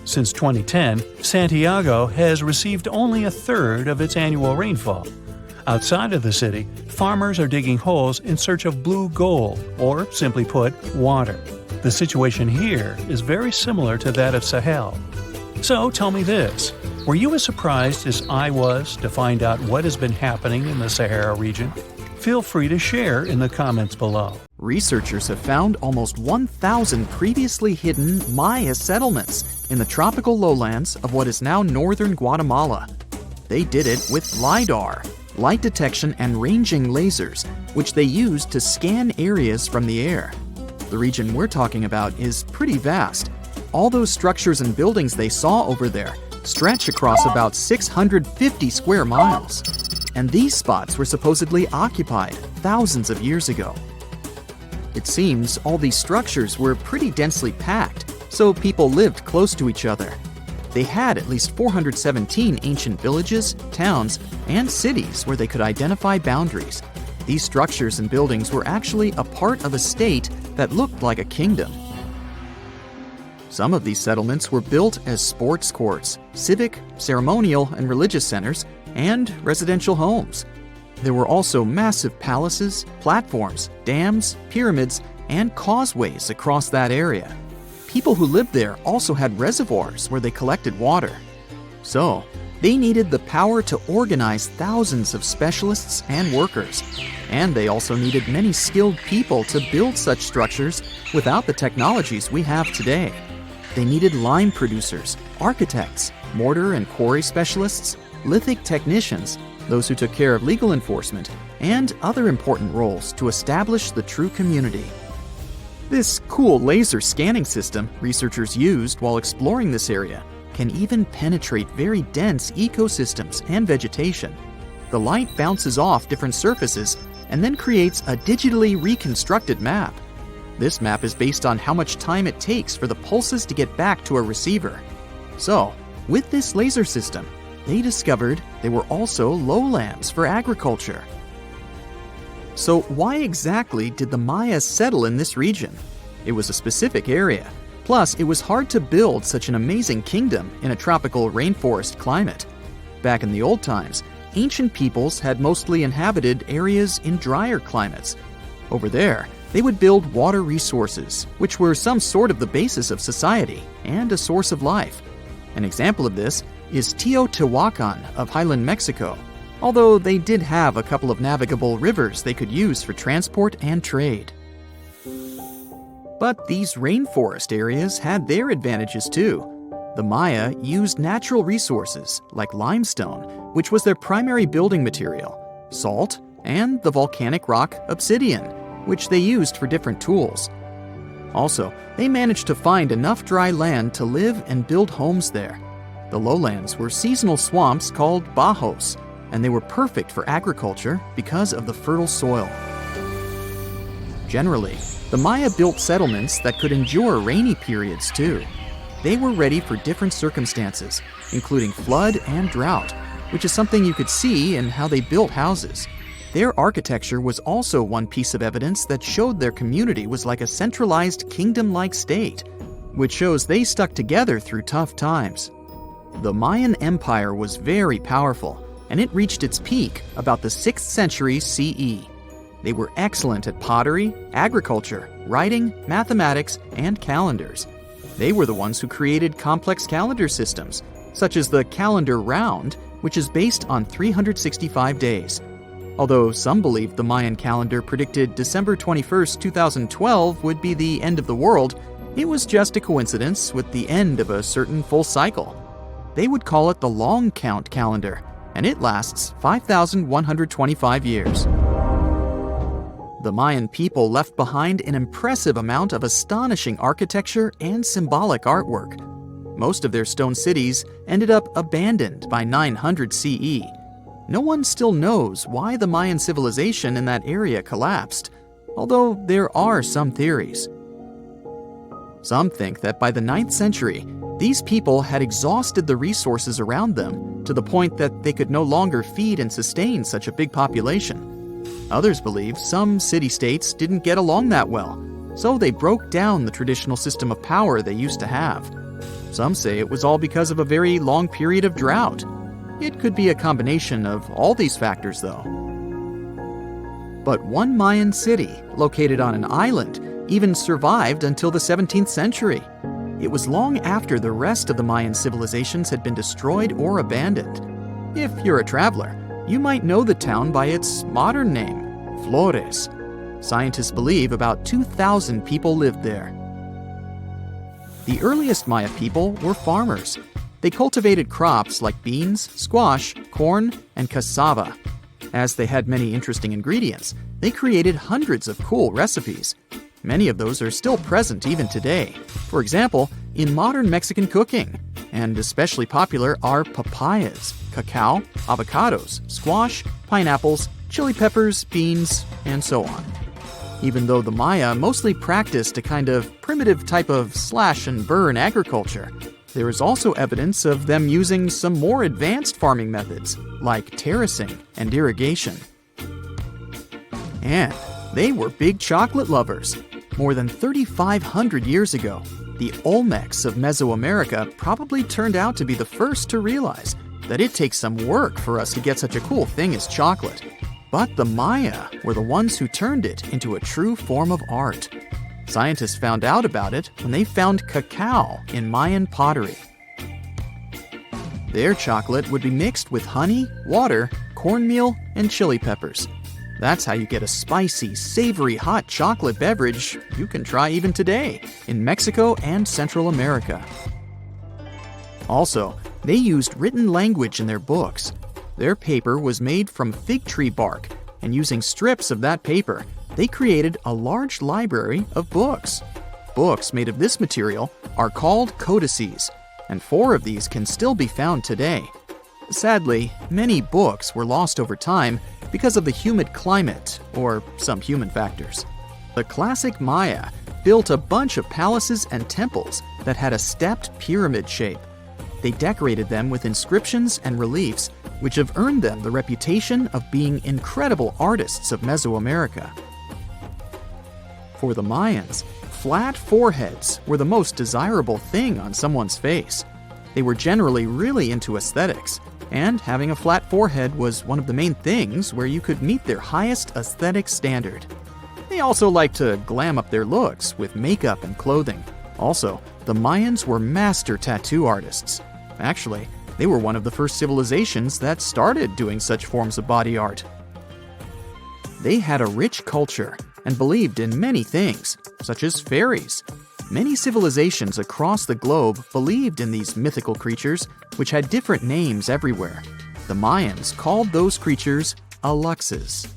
Since 2010, Santiago has received only a third of its annual rainfall. Outside of the city, farmers are digging holes in search of blue gold, or simply put, water. The situation here is very similar to that of Sahel. So tell me this, were you as surprised as I was to find out what has been happening in the Sahara region? Feel free to share in the comments below. Researchers have found almost 1,000 previously hidden Maya settlements in the tropical lowlands of what is now northern Guatemala. They did it with LIDAR, light detection and ranging lasers, which they used to scan areas from the air. The region we're talking about is pretty vast. All those structures and buildings they saw over there stretch across about 650 square miles. And these spots were supposedly occupied thousands of years ago. It seems all these structures were pretty densely packed, so people lived close to each other. They had at least 417 ancient villages, towns, and cities where they could identify boundaries. These structures and buildings were actually a part of a state that looked like a kingdom. Some of these settlements were built as sports courts, civic, ceremonial, and religious centers, and residential homes. There were also massive palaces, platforms, dams, pyramids, and causeways across that area. People who lived there also had reservoirs where they collected water. So, they needed the power to organize thousands of specialists and workers. And they also needed many skilled people to build such structures without the technologies we have today. They needed lime producers, architects, mortar and quarry specialists, lithic technicians, those who took care of legal enforcement, and other important roles to establish the true community. This cool laser scanning system researchers used while exploring this area can even penetrate very dense ecosystems and vegetation. The light bounces off different surfaces and then creates a digitally reconstructed map. This map is based on how much time it takes for the pulses to get back to a receiver. So, with this laser system, they discovered there were also lowlands for agriculture. So why exactly did the Mayas settle in this region? It was a specific area. Plus, it was hard to build such an amazing kingdom in a tropical rainforest climate. Back in the old times, ancient peoples had mostly inhabited areas in drier climates. Over there, They would build water resources, which were some sort of the basis of society and a source of life. An example of this is Teotihuacan of highland Mexico, although they did have a couple of navigable rivers they could use for transport and trade. But these rainforest areas had their advantages too. The Maya used natural resources like limestone, which was their primary building material, salt, and the volcanic rock obsidian, which they used for different tools. Also, they managed to find enough dry land to live and build homes there. The lowlands were seasonal swamps called bajos, and they were perfect for agriculture because of the fertile soil. Generally, the Maya built settlements that could endure rainy periods too. They were ready for different circumstances, including flood and drought, which is something you could see in how they built houses. Their architecture was also one piece of evidence that showed their community was like a centralized kingdom-like state, which shows they stuck together through tough times. The Mayan Empire was very powerful, and it reached its peak about the 6th century CE. They were excellent at pottery, agriculture, writing, mathematics, and calendars. They were the ones who created complex calendar systems, such as the calendar round, which is based on 365 days. Although some believed the Mayan calendar predicted December 21st, 2012 would be the end of the world, it was just a coincidence with the end of a certain full cycle. They would call it the long count calendar, and it lasts 5,125 years. The Mayan people left behind an impressive amount of astonishing architecture and symbolic artwork. Most of their stone cities ended up abandoned by 900 CE. No one still knows why the Mayan civilization in that area collapsed, although there are some theories. Some think that by the 9th century, these people had exhausted the resources around them to the point that they could no longer feed and sustain such a big population. Others believe some city-states didn't get along that well, so they broke down the traditional system of power they used to have. Some say it was all because of a very long period of drought. It could be a combination of all these factors, though. But one Mayan city, located on an island, even survived until the 17th century. It was long after the rest of the Mayan civilizations had been destroyed or abandoned. If you're a traveler, you might know the town by its modern name, Flores. Scientists believe about 2,000 people lived there. The earliest Maya people were farmers. They cultivated crops like beans, squash, corn, and cassava. As they had many interesting ingredients, they created hundreds of cool recipes. Many of those are still present even today. For example, in modern Mexican cooking. And especially popular are papayas, cacao, avocados, squash, pineapples, chili peppers, beans, and so on. Even though the Maya mostly practiced a kind of primitive type of slash-and-burn agriculture, there is also evidence of them using some more advanced farming methods, like terracing and irrigation. And they were big chocolate lovers. More than 3,500 years ago, the Olmecs of Mesoamerica probably turned out to be the first to realize that it takes some work for us to get such a cool thing as chocolate. But the Maya were the ones who turned it into a true form of art. Scientists found out about it when they found cacao in Mayan pottery. Their chocolate would be mixed with honey, water, cornmeal, and chili peppers. That's how you get a spicy, savory, hot chocolate beverage you can try even today in Mexico and Central America. Also, they used written language in their books. Their paper was made from fig tree bark, and using strips of that paper, they created a large library of books. Books made of this material are called codices, and 4 of these can still be found today. Sadly, many books were lost over time because of the humid climate or some human factors. The classic Maya built a bunch of palaces and temples that had a stepped pyramid shape. They decorated them with inscriptions and reliefs, which have earned them the reputation of being incredible artists of Mesoamerica. For the Mayans, flat foreheads were the most desirable thing on someone's face. They were generally really into aesthetics, and having a flat forehead was one of the main things where you could meet their highest aesthetic standard. They also like to glam up their looks with makeup and clothing. Also, the Mayans were master tattoo artists. Actually, they were one of the first civilizations that started doing such forms of body art. They had a rich culture and believed in many things, such as fairies. Many civilizations across the globe believed in these mythical creatures, which had different names everywhere. The Mayans called those creatures aluxes.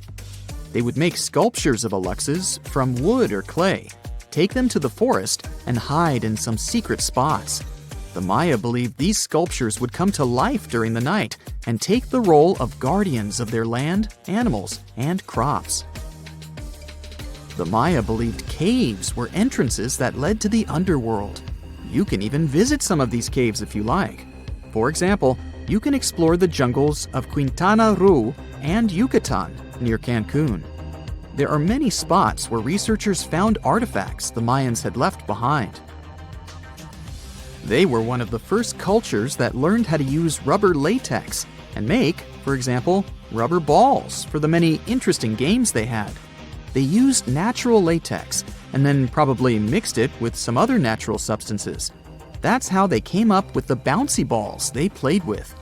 They would make sculptures of aluxes from wood or clay, take them to the forest, and hide in some secret spots. The Maya believed these sculptures would come to life during the night and take the role of guardians of their land, animals, and crops. The Maya believed caves were entrances that led to the underworld. You can even visit some of these caves if you like. For example, you can explore the jungles of Quintana Roo and Yucatan near Cancun. There are many spots where researchers found artifacts the Mayans had left behind. They were one of the first cultures that learned how to use rubber latex and make, for example, rubber balls for the many interesting games they had. They used natural latex and then probably mixed it with some other natural substances. That's how they came up with the bouncy balls they played with.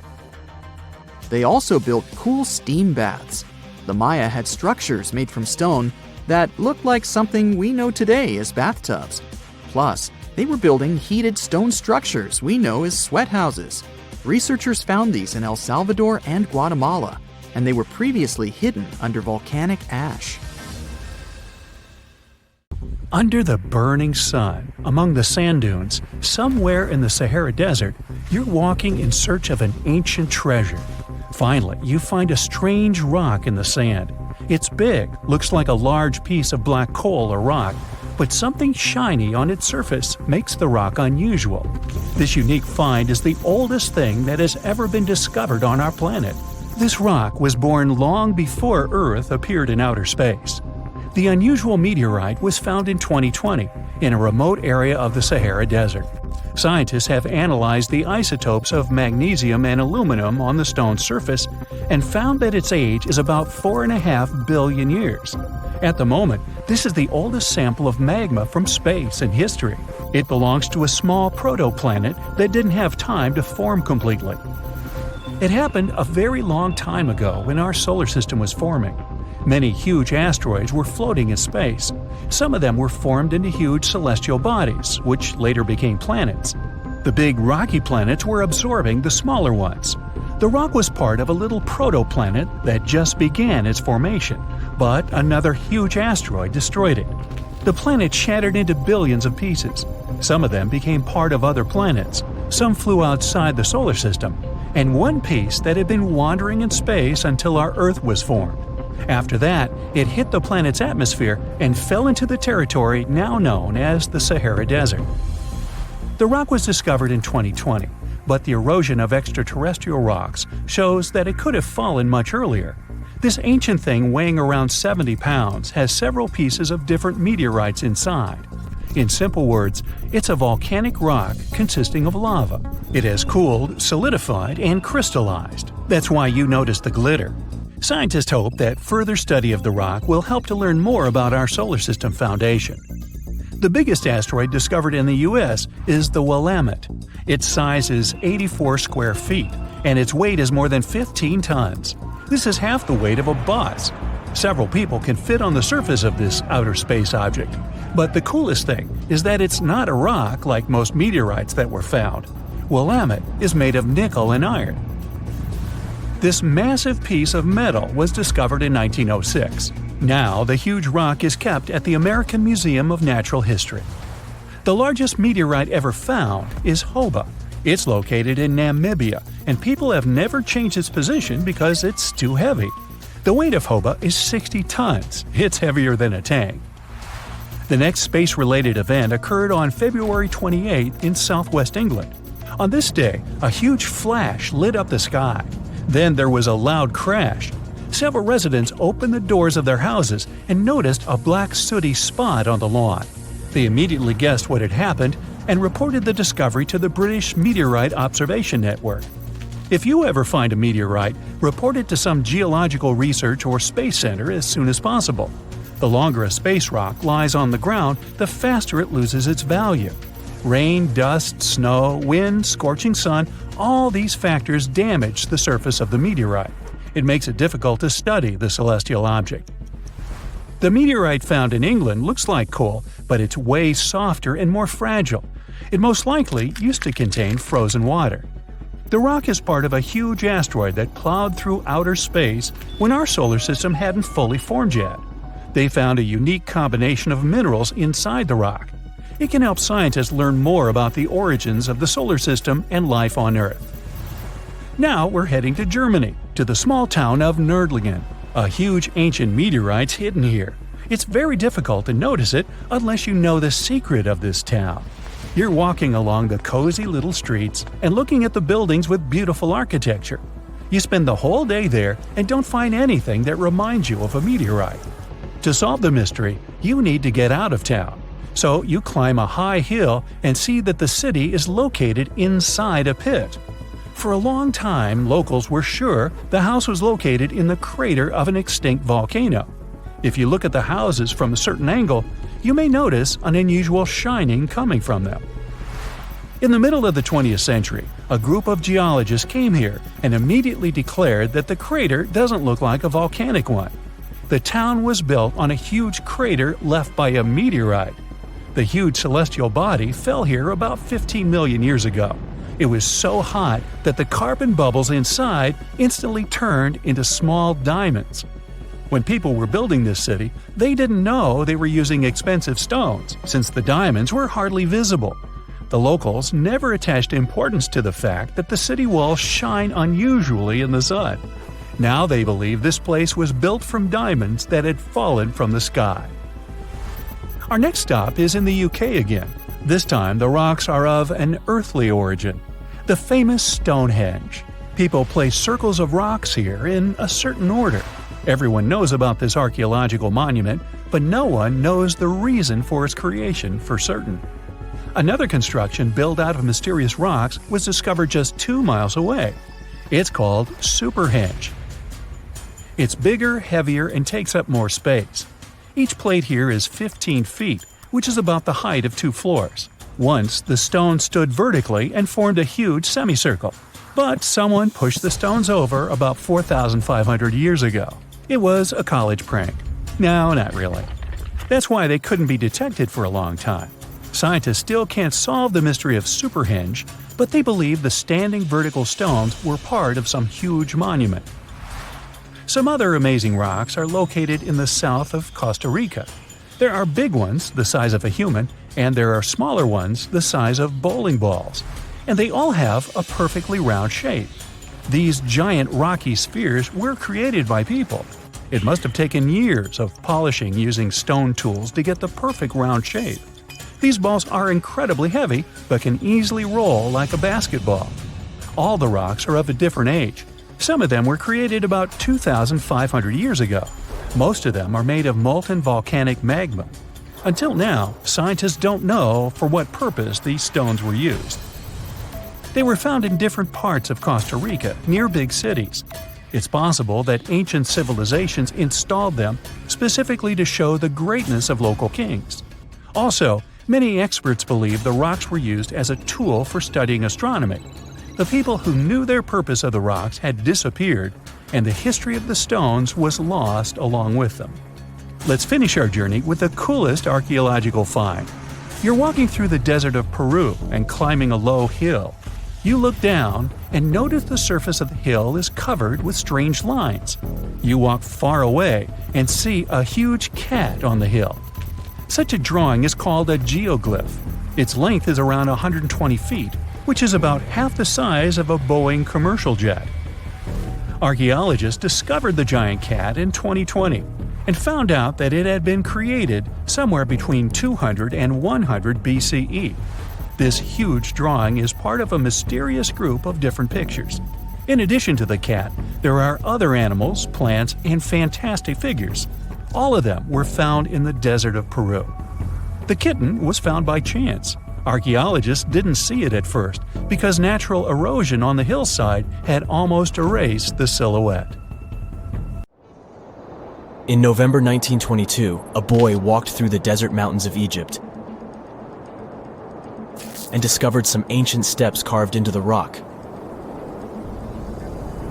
They also built cool steam baths. The Maya had structures made from stone that looked like something we know today as bathtubs. Plus, they were building heated stone structures we know as sweat houses. Researchers found these in El Salvador and Guatemala, and they were previously hidden under volcanic ash. Under the burning sun, among the sand dunes, somewhere in the Sahara Desert, you're walking in search of an ancient treasure. Finally, you find a strange rock in the sand. It's big, looks like a large piece of black coal or rock, but something shiny on its surface makes the rock unusual. This unique find is the oldest thing that has ever been discovered on our planet. This rock was born long before Earth appeared in outer space. The unusual meteorite was found in 2020 in a remote area of the Sahara Desert. Scientists have analyzed the isotopes of magnesium and aluminum on the stone's surface and found that its age is about 4.5 billion years. At the moment, this is the oldest sample of magma from space in history. It belongs to a small protoplanet that didn't have time to form completely. It happened a very long time ago when our solar system was forming. Many huge asteroids were floating in space. Some of them were formed into huge celestial bodies, which later became planets. The big rocky planets were absorbing the smaller ones. The rock was part of a little protoplanet that just began its formation, but another huge asteroid destroyed it. The planet shattered into billions of pieces. Some of them became part of other planets. Some flew outside the solar system, and one piece that had been wandering in space until our Earth was formed. After that, it hit the planet's atmosphere and fell into the territory now known as the Sahara Desert. The rock was discovered in 2020, but the erosion of extraterrestrial rocks shows that it could have fallen much earlier. This ancient thing weighing around 70 pounds has several pieces of different meteorites inside. In simple words, it's a volcanic rock consisting of lava. It has cooled, solidified, and crystallized. That's why you notice the glitter. Scientists hope that further study of the rock will help to learn more about our solar system foundation. The biggest asteroid discovered in the U.S. is the Willamette. Its size is 84 square feet, and its weight is more than 15 tons. This is half the weight of a bus. Several people can fit on the surface of this outer space object. But the coolest thing is that it's not a rock like most meteorites that were found. Willamette is made of nickel and iron. This massive piece of metal was discovered in 1906. Now, the huge rock is kept at the American Museum of Natural History. The largest meteorite ever found is Hoba. It's located in Namibia, and people have never changed its position because it's too heavy. The weight of Hoba is 60 tons. It's heavier than a tank. The next space-related event occurred on February 28 in southwest England. On this day, a huge flash lit up the sky. Then there was a loud crash. Several residents opened the doors of their houses and noticed a black sooty spot on the lawn. They immediately guessed what had happened and reported the discovery to the British Meteorite Observation Network. If you ever find a meteorite, report it to some geological research or space center as soon as possible. The longer a space rock lies on the ground, the faster it loses its value. Rain, dust, snow, wind, scorching sun – all these factors damage the surface of the meteorite. It makes it difficult to study the celestial object. The meteorite found in England looks like coal, but it's way softer and more fragile. It most likely used to contain frozen water. The rock is part of a huge asteroid that plowed through outer space when our solar system hadn't fully formed yet. They found a unique combination of minerals inside the rock. It can help scientists learn more about the origins of the solar system and life on Earth. Now we're heading to Germany, to the small town of Nördlingen. A huge ancient meteorite's hidden here. It's very difficult to notice it unless you know the secret of this town. You're walking along the cozy little streets and looking at the buildings with beautiful architecture. You spend the whole day there and don't find anything that reminds you of a meteorite. To solve the mystery, you need to get out of town. So you climb a high hill and see that the city is located inside a pit. For a long time, locals were sure the house was located in the crater of an extinct volcano. If you look at the houses from a certain angle, you may notice an unusual shining coming from them. In the middle of the 20th century, a group of geologists came here and immediately declared that the crater doesn't look like a volcanic one. The town was built on a huge crater left by a meteorite. The huge celestial body fell here about 15 million years ago. It was so hot that the carbon bubbles inside instantly turned into small diamonds. When people were building this city, they didn't know they were using expensive stones, since the diamonds were hardly visible. The locals never attached importance to the fact that the city walls shine unusually in the sun. Now they believe this place was built from diamonds that had fallen from the sky. Our next stop is in the UK again. This time the rocks are of an earthly origin. The famous Stonehenge. People place circles of rocks here in a certain order. Everyone knows about this archaeological monument, but no one knows the reason for its creation for certain. Another construction built out of mysterious rocks was discovered just 2 miles away. It's called Superhenge. It's bigger, heavier, and takes up more space. Each plate here is 15 feet, which is about the height of 2 floors. Once, the stone stood vertically and formed a huge semicircle. But someone pushed the stones over about 4,500 years ago. It was a college prank. No, not really. That's why they couldn't be detected for a long time. Scientists still can't solve the mystery of Superhenge, but they believe the standing vertical stones were part of some huge monument. Some other amazing rocks are located in the south of Costa Rica. There are big ones, the size of a human, and there are smaller ones, the size of bowling balls. And they all have a perfectly round shape. These giant rocky spheres were created by people. It must have taken years of polishing using stone tools to get the perfect round shape. These balls are incredibly heavy, but can easily roll like a basketball. All the rocks are of a different age. Some of them were created about 2,500 years ago. Most of them are made of molten volcanic magma. Until now, scientists don't know for what purpose these stones were used. They were found in different parts of Costa Rica, near big cities. It's possible that ancient civilizations installed them specifically to show the greatness of local kings. Also, many experts believe the rocks were used as a tool for studying astronomy. The people who knew their purpose of the rocks had disappeared, and the history of the stones was lost along with them. Let's finish our journey with the coolest archaeological find. You're walking through the desert of Peru and climbing a low hill. You look down and notice the surface of the hill is covered with strange lines. You walk far away and see a huge cat on the hill. Such a drawing is called a geoglyph. Its length is around 120 feet, which is about half the size of a Boeing commercial jet. Archaeologists discovered the giant cat in 2020 and found out that it had been created somewhere between 200 and 100 BCE. This huge drawing is part of a mysterious group of different pictures. In addition to the cat, there are other animals, plants, and fantastic figures. All of them were found in the desert of Peru. The kitten was found by chance. Archaeologists didn't see it at first because natural erosion on the hillside had almost erased the silhouette. In November 1922, a boy walked through the desert mountains of Egypt and discovered some ancient steps carved into the rock.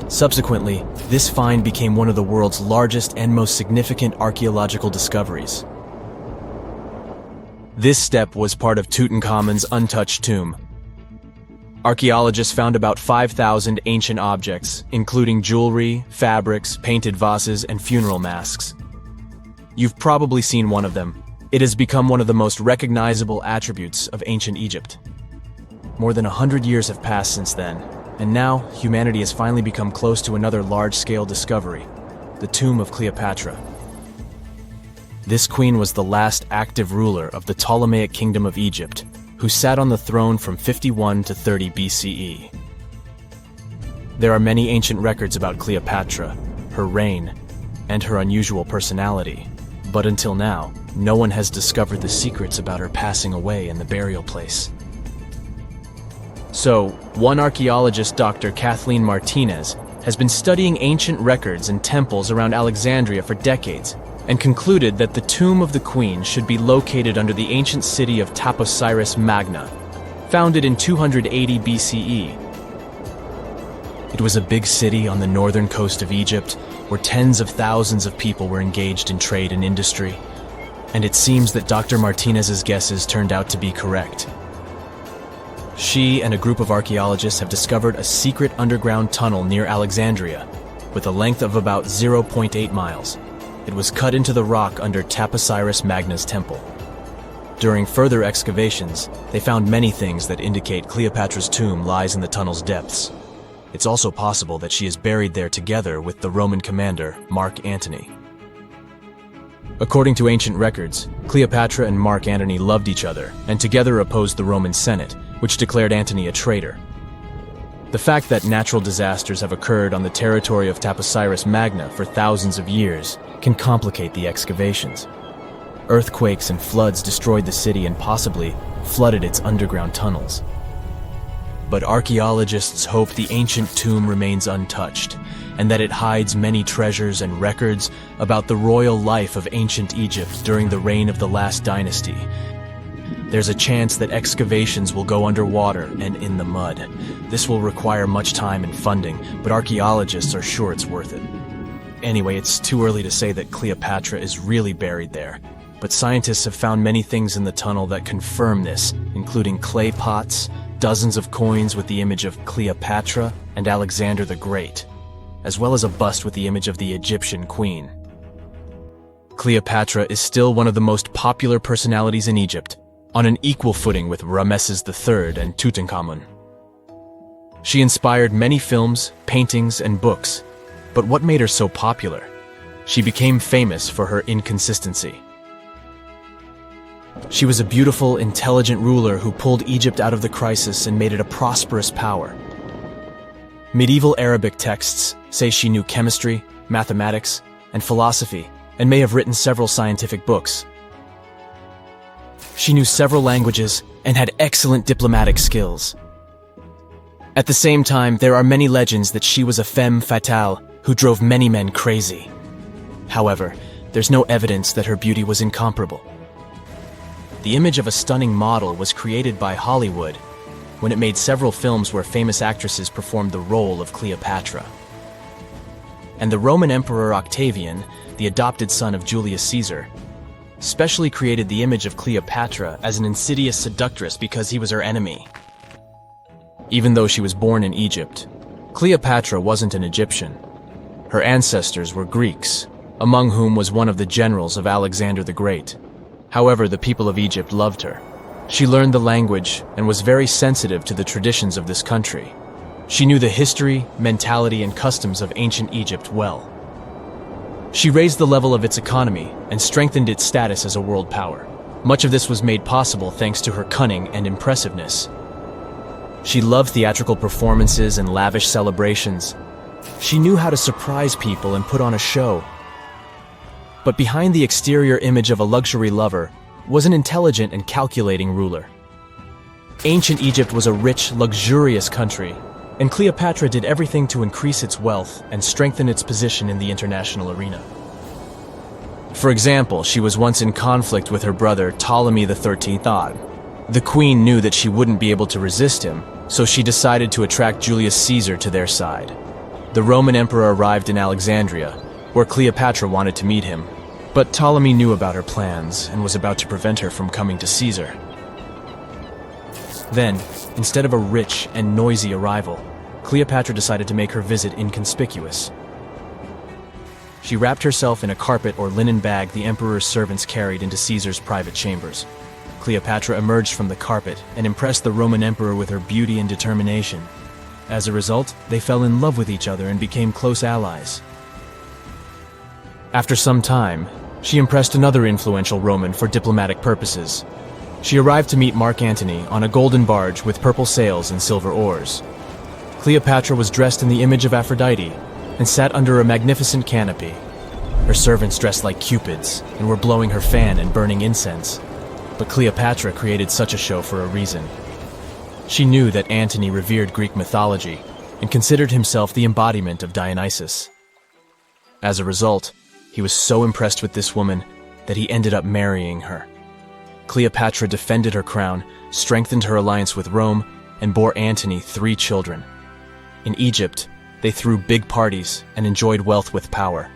Subsequently, this find became one of the world's largest and most significant archaeological discoveries. This step was part of Tutankhamun's untouched tomb. Archaeologists found about 5,000 ancient objects, including jewelry, fabrics, painted vases, and funeral masks. You've probably seen one of them. It has become one of the most recognizable attributes of ancient Egypt. More than 100 years have passed since then, and now humanity has finally become close to another large-scale discovery, the tomb of Cleopatra. This queen was the last active ruler of the Ptolemaic Kingdom of Egypt, who sat on the throne from 51 to 30 BCE. There are many ancient records about Cleopatra, her reign, and her unusual personality, but until now, no one has discovered the secrets about her passing away in the burial place. So, one archaeologist, Dr. Kathleen Martinez, has been studying ancient records and temples around Alexandria for decades, and concluded that the tomb of the queen should be located under the ancient city of Taposiris Magna, founded in 280 BCE. It was a big city on the northern coast of Egypt, where tens of thousands of people were engaged in trade and industry, and it seems that Dr. Martinez's guesses turned out to be correct. She and a group of archaeologists have discovered a secret underground tunnel near Alexandria, with a length of about 0.8 miles. It was cut into the rock under Taposiris Magna's temple. During further excavations, they found many things that indicate Cleopatra's tomb lies in the tunnel's depths. It's also possible that she is buried there together with the Roman commander, Mark Antony. According to ancient records, Cleopatra and Mark Antony loved each other and together opposed the Roman Senate, which declared Antony a traitor. The fact that natural disasters have occurred on the territory of Taposiris Magna for thousands of years can complicate the excavations. Earthquakes and floods destroyed the city and possibly flooded its underground tunnels. But archaeologists hope the ancient tomb remains untouched, and that it hides many treasures and records about the royal life of ancient Egypt during the reign of the last dynasty. There's a chance that excavations will go underwater and in the mud. This will require much time and funding, but archaeologists are sure it's worth it. Anyway, it's too early to say that Cleopatra is really buried there, but scientists have found many things in the tunnel that confirm this, including clay pots, dozens of coins with the image of Cleopatra and Alexander the Great, as well as a bust with the image of the Egyptian queen. Cleopatra is still one of the most popular personalities in Egypt, on an equal footing with Ramesses III and Tutankhamun. She inspired many films, paintings, and books, but what made her so popular? She became famous for her inconsistency. She was a beautiful, intelligent ruler who pulled Egypt out of the crisis and made it a prosperous power. Medieval Arabic texts say she knew chemistry, mathematics, and philosophy, and may have written several scientific books. She knew several languages and had excellent diplomatic skills. At the same time, there are many legends that she was a femme fatale who drove many men crazy. However, there's no evidence that her beauty was incomparable. The image of a stunning model was created by Hollywood when it made several films where famous actresses performed the role of Cleopatra. And the Roman Emperor Octavian, the adopted son of Julius Caesar, specially created the image of Cleopatra as an insidious seductress because he was her enemy. Even though she was born in Egypt, Cleopatra wasn't an Egyptian. Her ancestors were Greeks, among whom was one of the generals of Alexander the Great. However, the people of Egypt loved her. She learned the language and was very sensitive to the traditions of this country. She knew the history, mentality, and customs of ancient Egypt well. She raised the level of its economy and strengthened its status as a world power. Much of this was made possible thanks to her cunning and impressiveness. She loved theatrical performances and lavish celebrations. She knew how to surprise people and put on a show. But behind the exterior image of a luxury lover was an intelligent and calculating ruler. Ancient Egypt was a rich, luxurious country, and Cleopatra did everything to increase its wealth and strengthen its position in the international arena. For example, she was once in conflict with her brother Ptolemy XIII Odd. The queen knew that she wouldn't be able to resist him, so she decided to attract Julius Caesar to their side. The Roman emperor arrived in Alexandria, where Cleopatra wanted to meet him, but Ptolemy knew about her plans and was about to prevent her from coming to Caesar. Then, instead of a rich and noisy arrival, Cleopatra decided to make her visit inconspicuous. She wrapped herself in a carpet or linen bag the emperor's servants carried into Caesar's private chambers. Cleopatra emerged from the carpet and impressed the Roman emperor with her beauty and determination. As a result, they fell in love with each other and became close allies. After some time, she impressed another influential Roman for diplomatic purposes. She arrived to meet Mark Antony on a golden barge with purple sails and silver oars. Cleopatra was dressed in the image of Aphrodite and sat under a magnificent canopy. Her servants dressed like cupids and were blowing her fan and burning incense. But Cleopatra created such a show for a reason. She knew that Antony revered Greek mythology and considered himself the embodiment of Dionysus. As a result, he was so impressed with this woman that he ended up marrying her. Cleopatra defended her crown, strengthened her alliance with Rome, and bore Antony 3 children. In Egypt, they threw big parties and enjoyed wealth with power.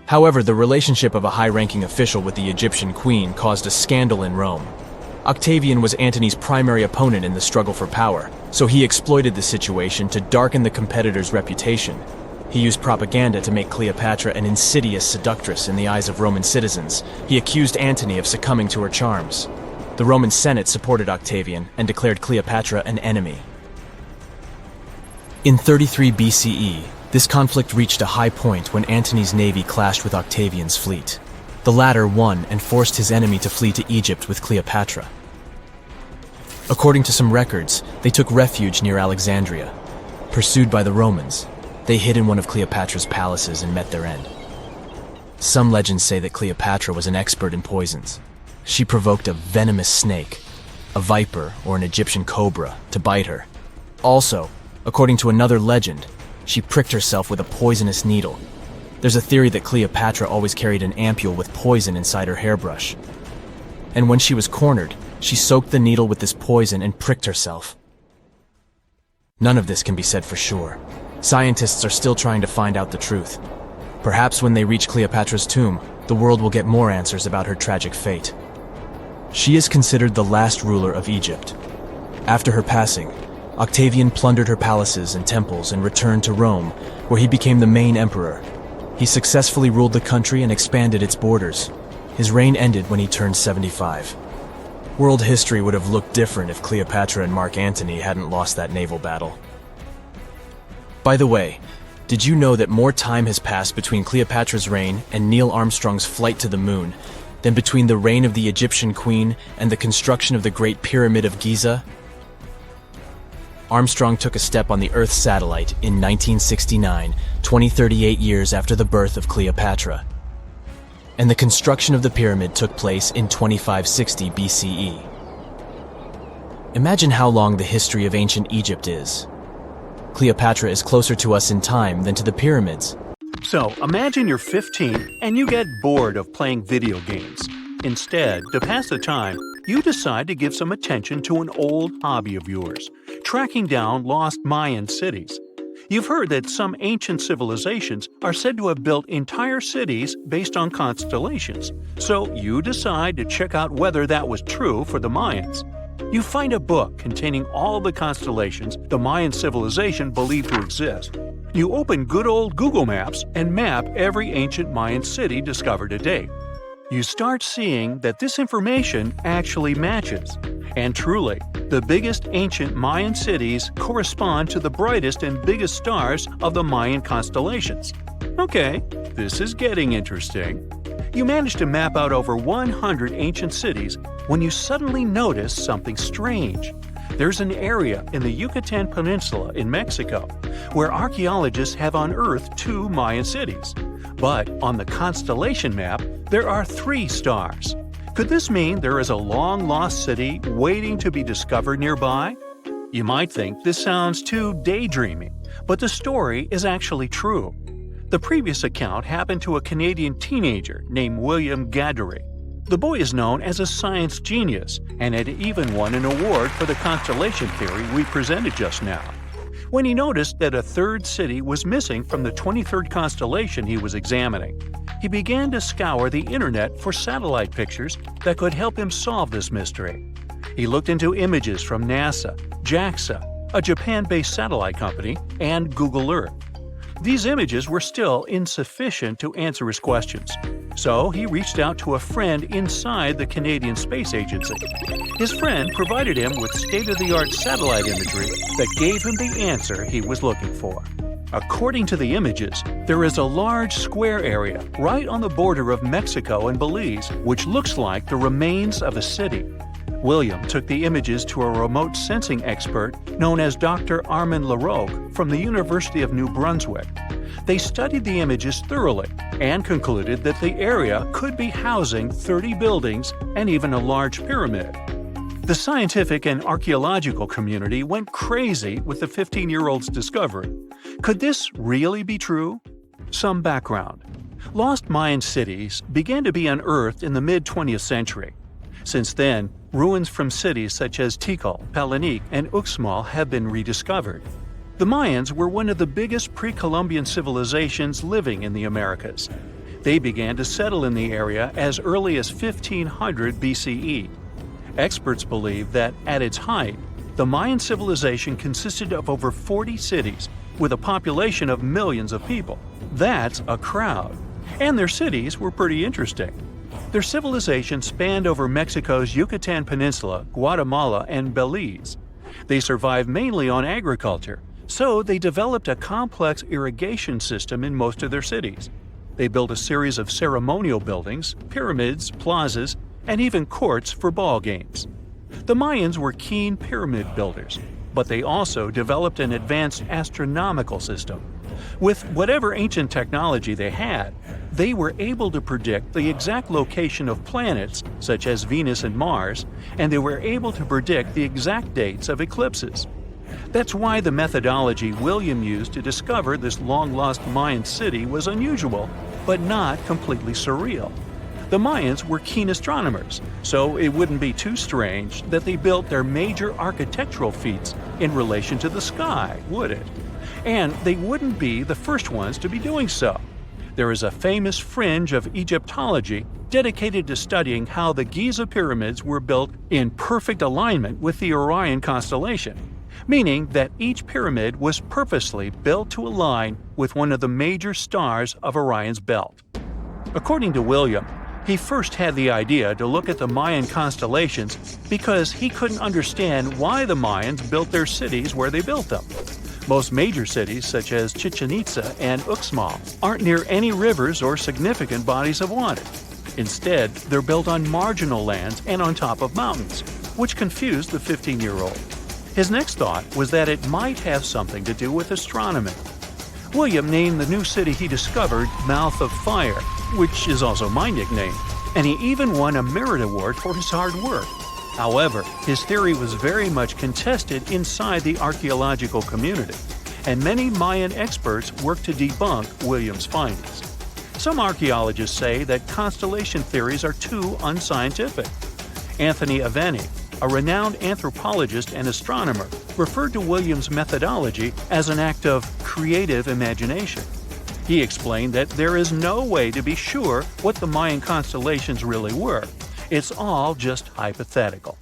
However, the relationship of a high-ranking official with the Egyptian queen caused a scandal in Rome. Octavian was Antony's primary opponent in the struggle for power, so he exploited the situation to darken the competitor's reputation. He used propaganda to make Cleopatra an insidious seductress in the eyes of Roman citizens. He accused Antony of succumbing to her charms. The Roman Senate supported Octavian and declared Cleopatra an enemy. In 33 BCE, this conflict reached a high point when Antony's navy clashed with Octavian's fleet. The latter won and forced his enemy to flee to Egypt with Cleopatra. According to some records, they took refuge near Alexandria. Pursued by the Romans, they hid in one of Cleopatra's palaces and met their end. Some legends say that Cleopatra was an expert in poisons. She provoked a venomous snake, a viper or an Egyptian cobra, to bite her. Also, according to another legend, she pricked herself with a poisonous needle. There's a theory that Cleopatra always carried an ampule with poison inside her hairbrush. And when she was cornered, she soaked the needle with this poison and pricked herself. None of this can be said for sure. Scientists are still trying to find out the truth. Perhaps when they reach Cleopatra's tomb, the world will get more answers about her tragic fate. She is considered the last ruler of Egypt. After her passing, Octavian plundered her palaces and temples and returned to Rome, where he became the main emperor. He successfully ruled the country and expanded its borders. His reign ended when he turned 75. World history would have looked different if Cleopatra and Mark Antony hadn't lost that naval battle. By the way, did you know that more time has passed between Cleopatra's reign and Neil Armstrong's flight to the moon than between the reign of the Egyptian queen and the construction of the Great Pyramid of Giza? Armstrong took a step on the Earth satellite in 1969, 38 years after the birth of Cleopatra. And the construction of the pyramid took place in 2560 BCE. Imagine how long the history of ancient Egypt is. Cleopatra is closer to us in time than to the pyramids. So, imagine you're 15 and you get bored of playing video games. Instead, to pass the time, you decide to give some attention to an old hobby of yours, tracking down lost Mayan cities. You've heard that some ancient civilizations are said to have built entire cities based on constellations, so you decide to check out whether that was true for the Mayans. You find a book containing all the constellations the Mayan civilization believed to exist. You open good old Google Maps and map every ancient Mayan city discovered to date. You start seeing that this information actually matches. And truly, the biggest ancient Mayan cities correspond to the brightest and biggest stars of the Mayan constellations. Okay, this is getting interesting. You manage to map out over 100 ancient cities when you suddenly notice something strange. There's an area in the Yucatan Peninsula in Mexico where archaeologists have unearthed 2 Mayan cities. But on the constellation map, there are 3 stars. Could this mean there is a long-lost city waiting to be discovered nearby? You might think this sounds too daydreaming, but the story is actually true. The previous account happened to a Canadian teenager named William Gaddery. The boy is known as a science genius and had even won an award for the constellation theory we presented just now. When he noticed that a third city was missing from the 23rd constellation he was examining, he began to scour the internet for satellite pictures that could help him solve this mystery. He looked into images from NASA, JAXA, a Japan-based satellite company, and Google Earth. These images were still insufficient to answer his questions, so he reached out to a friend inside the Canadian Space Agency. His friend provided him with state-of-the-art satellite imagery that gave him the answer he was looking for. According to the images, there is a large square area right on the border of Mexico and Belize, which looks like the remains of a city. William took the images to a remote sensing expert known as Dr. Armand Larocque from the University of New Brunswick. They studied the images thoroughly and concluded that the area could be housing 30 buildings and even a large pyramid. The scientific and archaeological community went crazy with the 15-year-old's discovery. Could this really be true? Some background. Lost Mayan cities began to be unearthed in the mid-20th century. Since then, ruins from cities such as Tikal, Palenque, and Uxmal have been rediscovered. The Mayans were one of the biggest pre-Columbian civilizations living in the Americas. They began to settle in the area as early as 1500 BCE. Experts believe that, at its height, the Mayan civilization consisted of over 40 cities with a population of millions of people. That's a crowd. And their cities were pretty interesting. Their civilization spanned over Mexico's Yucatan Peninsula, Guatemala, and Belize. They survived mainly on agriculture, so they developed a complex irrigation system in most of their cities. They built a series of ceremonial buildings, pyramids, plazas, and even courts for ball games. The Mayans were keen pyramid builders, but they also developed an advanced astronomical system. With whatever ancient technology they had, they were able to predict the exact location of planets, such as Venus and Mars, and they were able to predict the exact dates of eclipses. That's why the methodology William used to discover this long-lost Mayan city was unusual, but not completely surreal. The Mayans were keen astronomers, so it wouldn't be too strange that they built their major architectural feats in relation to the sky, would it? And they wouldn't be the first ones to be doing so. There is a famous fringe of Egyptology dedicated to studying how the Giza pyramids were built in perfect alignment with the Orion constellation, meaning that each pyramid was purposely built to align with one of the major stars of Orion's belt. According to William, he first had the idea to look at the Mayan constellations because he couldn't understand why the Mayans built their cities where they built them. Most major cities, such as Chichen Itza and Uxmal, aren't near any rivers or significant bodies of water. Instead, they're built on marginal lands and on top of mountains, which confused the 15-year-old. His next thought was that it might have something to do with astronomy. William named the new city he discovered Mouth of Fire, which is also my nickname, and he even won a merit award for his hard work. However, his theory was very much contested inside the archaeological community, and many Mayan experts worked to debunk William's findings. Some archaeologists say that constellation theories are too unscientific. Anthony Aveni, a renowned anthropologist and astronomer, referred to William's methodology as an act of creative imagination. He explained that there is no way to be sure what the Mayan constellations really were. It's all just hypothetical.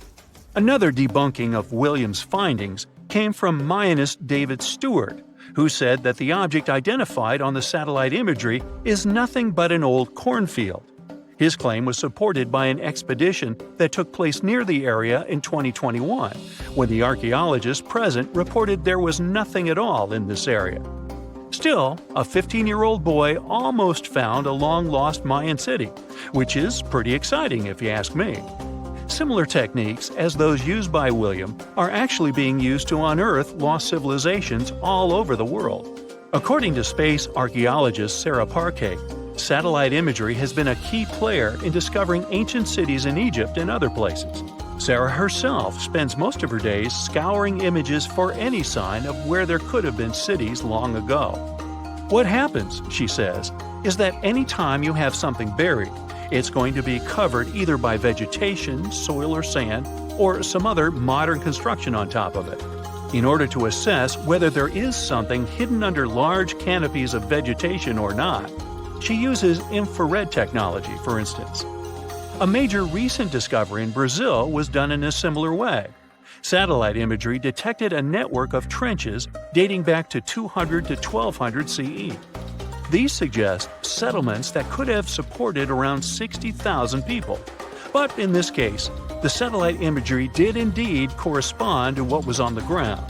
Another debunking of William's findings came from Mayanist David Stewart, who said that the object identified on the satellite imagery is nothing but an old cornfield. His claim was supported by an expedition that took place near the area in 2021, when the archaeologists present reported there was nothing at all in this area. Still, a 15-year-old boy almost found a long-lost Mayan city, which is pretty exciting if you ask me. Similar techniques as those used by William are actually being used to unearth lost civilizations all over the world. According to space archaeologist Sarah Parquet, satellite imagery has been a key player in discovering ancient cities in Egypt and other places. Sarah herself spends most of her days scouring images for any sign of where there could have been cities long ago. What happens, she says, is that any time you have something buried, it's going to be covered either by vegetation, soil or sand, or some other modern construction on top of it. In order to assess whether there is something hidden under large canopies of vegetation or not, she uses infrared technology, for instance. A major recent discovery in Brazil was done in a similar way. Satellite imagery detected a network of trenches dating back to 200 to 1200 CE. These suggest settlements that could have supported around 60,000 people. But in this case, the satellite imagery did indeed correspond to what was on the ground.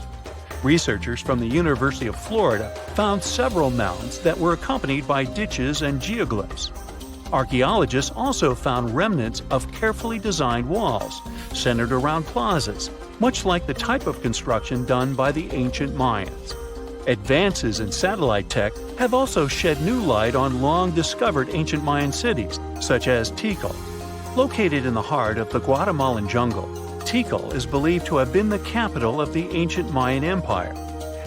Researchers from the University of Florida found several mounds that were accompanied by ditches and geoglyphs. Archaeologists also found remnants of carefully designed walls, centered around plazas, much like the type of construction done by the ancient Mayans. Advances in satellite tech have also shed new light on long-discovered ancient Mayan cities, such as Tikal. Located in the heart of the Guatemalan jungle, Tikal is believed to have been the capital of the ancient Mayan Empire.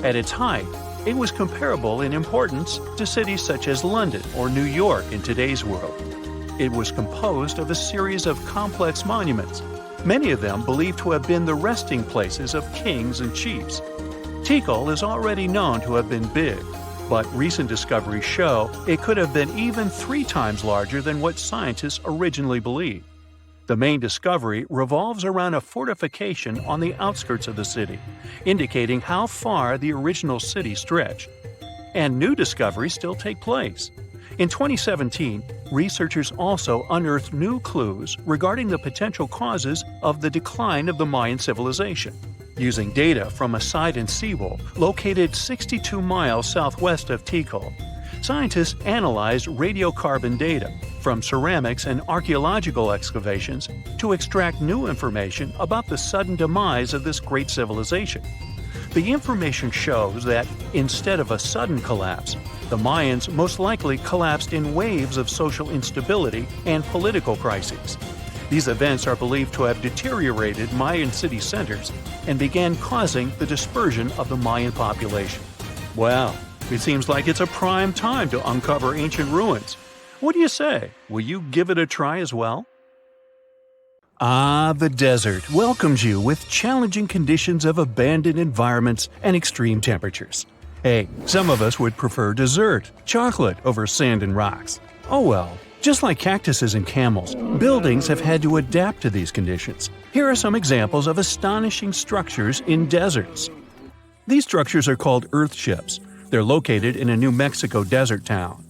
At its height, it was comparable in importance to cities such as London or New York in today's world. It was composed of a series of complex monuments, many of them believed to have been the resting places of kings and chiefs. Tikal is already known to have been big, but recent discoveries show it could have been even 3 times larger than what scientists originally believed. The main discovery revolves around a fortification on the outskirts of the city, indicating how far the original city stretched. And new discoveries still take place. In 2017, researchers also unearthed new clues regarding the potential causes of the decline of the Mayan civilization. Using data from a site in Seawolf, located 62 miles southwest of Tikal, scientists analyzed radiocarbon data from ceramics and archaeological excavations to extract new information about the sudden demise of this great civilization. The information shows that, instead of a sudden collapse, the Mayans most likely collapsed in waves of social instability and political crises. These events are believed to have deteriorated Mayan city centers and began causing the dispersion of the Mayan population. Well, it seems like it's a prime time to uncover ancient ruins. What do you say? Will you give it a try as well? The desert welcomes you with challenging conditions of abandoned environments and extreme temperatures. Hey, some of us would prefer dessert, chocolate over sand and rocks. Oh well. Just like cactuses and camels, buildings have had to adapt to these conditions. Here are some examples of astonishing structures in deserts. These structures are called earthships. They're located in a New Mexico desert town.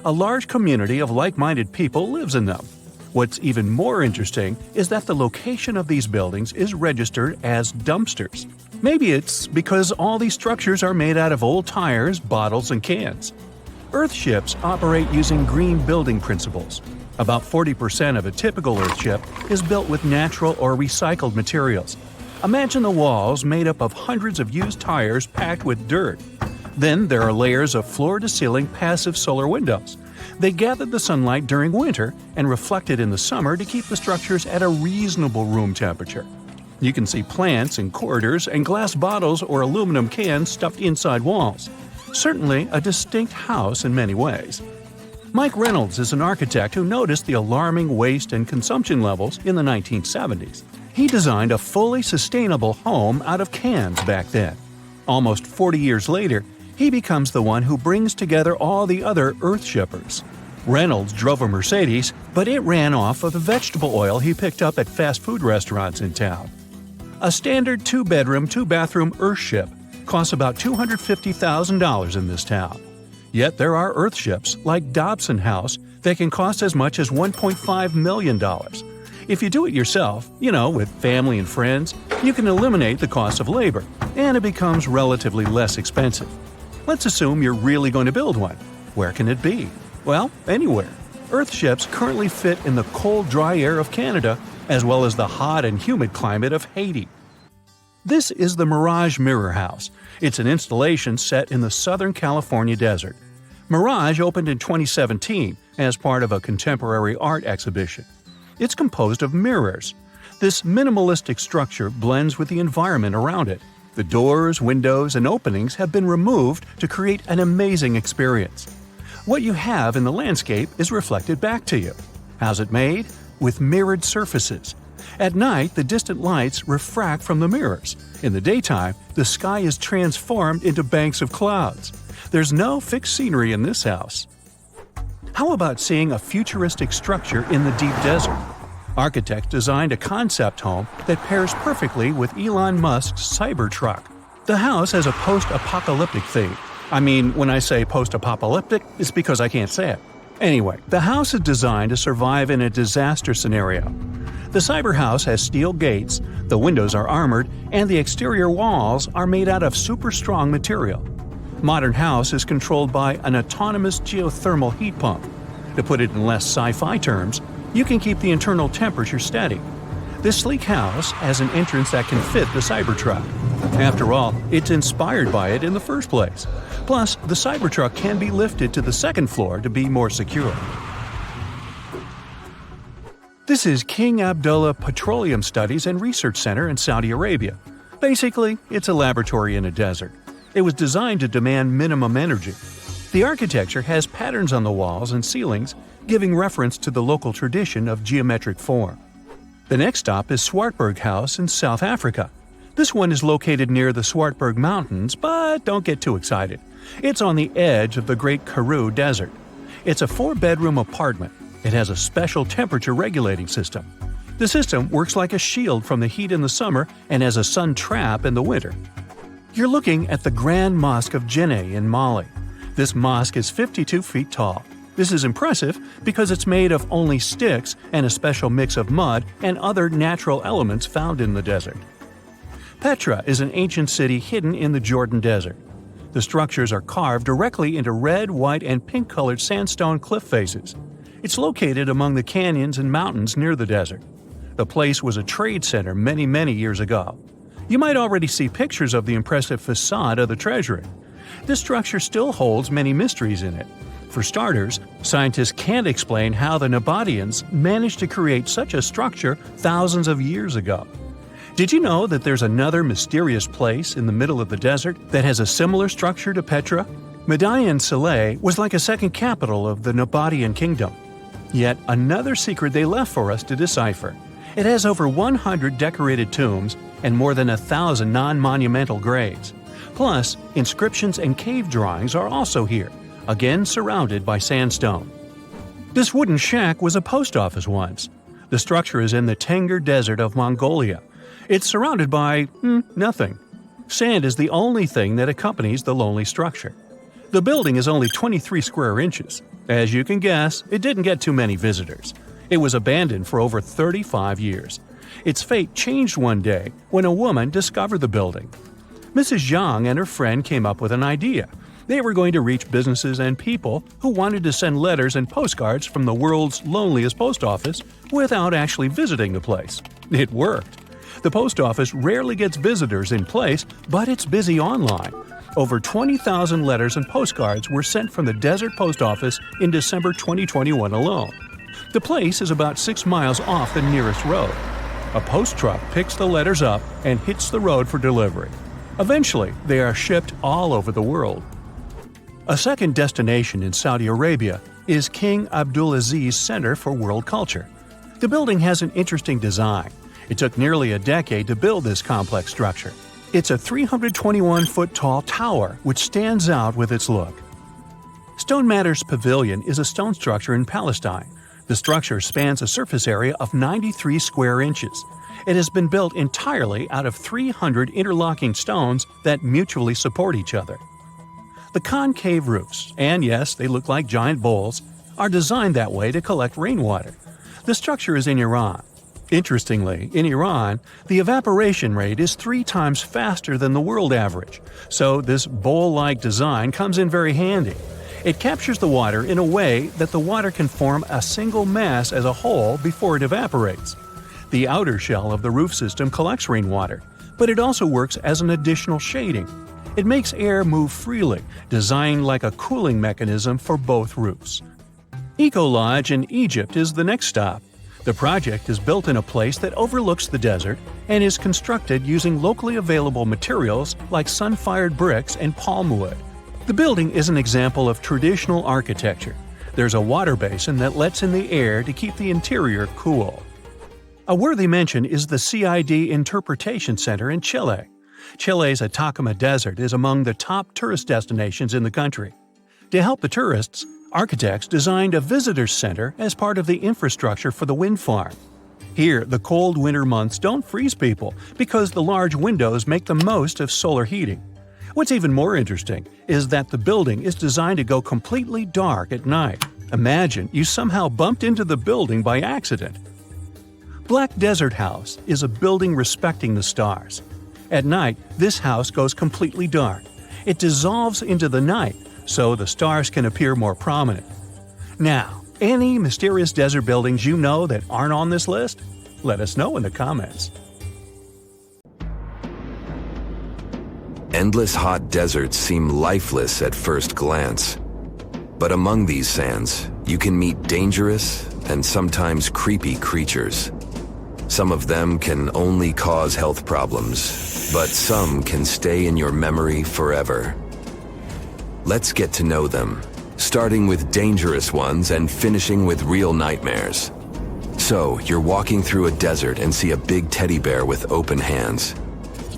A large community of like-minded people lives in them. What's even more interesting is that the location of these buildings is registered as dumpsters. Maybe it's because all these structures are made out of old tires, bottles, and cans. Earthships operate using green building principles. About 40% of a typical earthship is built with natural or recycled materials. Imagine the walls made up of hundreds of used tires packed with dirt. Then there are layers of floor-to-ceiling passive solar windows. They gather the sunlight during winter and reflect it in the summer to keep the structures at a reasonable room temperature. You can see plants in corridors and glass bottles or aluminum cans stuffed inside walls. Certainly a distinct house in many ways. Mike Reynolds is an architect who noticed the alarming waste and consumption levels in the 1970s. He designed a fully sustainable home out of cans back then. Almost 40 years later, he becomes the one who brings together all the other earthshippers. Reynolds drove a Mercedes, but it ran off of the vegetable oil he picked up at fast food restaurants in town. A standard 2-bedroom, 2-bathroom earthship costs about $250,000 in this town. Yet there are earthships like Dobson House that can cost as much as $1.5 million. If you do it yourself, with family and friends, you can eliminate the cost of labor, and it becomes relatively less expensive. Let's assume you're really going to build one. Where can it be? Well, anywhere. Earthships currently fit in the cold, dry air of Canada, as well as the hot and humid climate of Haiti. This is the Mirage Mirror House. It's an installation set in the Southern California desert. Mirage opened in 2017 as part of a contemporary art exhibition. It's composed of mirrors. This minimalistic structure blends with the environment around it. The doors, windows, and openings have been removed to create an amazing experience. What you have in the landscape is reflected back to you. How's it made? With mirrored surfaces. At night, the distant lights refract from the mirrors. In the daytime, the sky is transformed into banks of clouds. There's no fixed scenery in this house. How about seeing a futuristic structure in the deep desert? Architects designed a concept home that pairs perfectly with Elon Musk's Cybertruck. The house has a post-apocalyptic theme. I mean, when I say post-apocalyptic, it's because I can't say it. Anyway, the house is designed to survive in a disaster scenario. The cyber house has steel gates, the windows are armored, and the exterior walls are made out of super strong material. Modern house is controlled by an autonomous geothermal heat pump. To put it in less sci-fi terms, you can keep the internal temperature steady. This sleek house has an entrance that can fit the Cybertruck. After all, it's inspired by it in the first place. Plus, the Cybertruck can be lifted to the second floor to be more secure. This is King Abdullah Petroleum Studies and Research Center in Saudi Arabia. Basically, it's a laboratory in a desert. It was designed to demand minimum energy. The architecture has patterns on the walls and ceilings, giving reference to the local tradition of geometric form. The next stop is Swartberg House in South Africa. This one is located near the Swartberg Mountains, but don't get too excited. It's on the edge of the Great Karoo Desert. It's a 4-bedroom apartment. It has a special temperature regulating system. The system works like a shield from the heat in the summer and as a sun trap in the winter. You're looking at the Grand Mosque of Djenné in Mali. This mosque is 52 feet tall. This is impressive because it's made of only sticks and a special mix of mud and other natural elements found in the desert. Petra is an ancient city hidden in the Jordan Desert. The structures are carved directly into red, white, and pink-colored sandstone cliff faces. It's located among the canyons and mountains near the desert. The place was a trade center many years ago. You might already see pictures of the impressive facade of the treasury. This structure still holds many mysteries in it. For starters, scientists can't explain how the Nabateans managed to create such a structure thousands of years ago. Did you know that there's another mysterious place in the middle of the desert that has a similar structure to Petra? Madain Saleh was like a second capital of the Nabatean kingdom. Yet another secret they left for us to decipher. It has over 100 decorated tombs and more than 1,000 non-monumental graves. Plus, inscriptions and cave drawings are also here, again surrounded by sandstone. This wooden shack was a post office once. The structure is in the Tengger Desert of Mongolia. It's surrounded by nothing. Sand is the only thing that accompanies the lonely structure. The building is only 23 square inches. As you can guess, it didn't get too many visitors. It was abandoned for over 35 years. Its fate changed one day when a woman discovered the building. Mrs. Yang and her friend came up with an idea. They were going to reach businesses and people who wanted to send letters and postcards from the world's loneliest post office without actually visiting the place. It worked. The post office rarely gets visitors in place, but it's busy online. Over 20,000 letters and postcards were sent from the Desert Post Office in December 2021 alone. The place is about 6 miles off the nearest road. A post truck picks the letters up and hits the road for delivery. Eventually, they are shipped all over the world. A second destination in Saudi Arabia is King Abdulaziz Center for World Culture. The building has an interesting design. It took nearly a decade to build this complex structure. It's a 321-foot-tall tower which stands out with its look. Stone Matters Pavilion is a stone structure in Palestine. The structure spans a surface area of 93 square inches. It has been built entirely out of 300 interlocking stones that mutually support each other. The concave roofs, and yes, they look like giant bowls, are designed that way to collect rainwater. The structure is in Iran. Interestingly, in Iran, the evaporation rate is 3 times faster than the world average, so this bowl-like design comes in very handy. It captures the water in a way that the water can form a single mass as a whole before it evaporates. The outer shell of the roof system collects rainwater, but it also works as an additional shading. It makes air move freely, designed like a cooling mechanism for both roofs. Eco Lodge in Egypt is the next stop. The project is built in a place that overlooks the desert and is constructed using locally available materials like sun-fired bricks and palm wood. The building is an example of traditional architecture. There's a water basin that lets in the air to keep the interior cool. A worthy mention is the CID Interpretation Center in Chile. Chile's Atacama Desert is among the top tourist destinations in the country. To help the tourists, architects designed a visitors center as part of the infrastructure for the wind farm. Here, the cold winter months don't freeze people because the large windows make the most of solar heating. What's even more interesting is that the building is designed to go completely dark at night. Imagine you somehow bumped into the building by accident. Black Desert House is a building respecting the stars. At night, this house goes completely dark. It dissolves into the night, so the stars can appear more prominent. Now, any mysterious desert buildings you know that aren't on this list? Let us know in the comments. Endless hot deserts seem lifeless at first glance. But among these sands, you can meet dangerous and sometimes creepy creatures. Some of them can only cause health problems, but some can stay in your memory forever. Let's get to know them, starting with dangerous ones and finishing with real nightmares. So, you're walking through a desert and see a big teddy bear with open hands.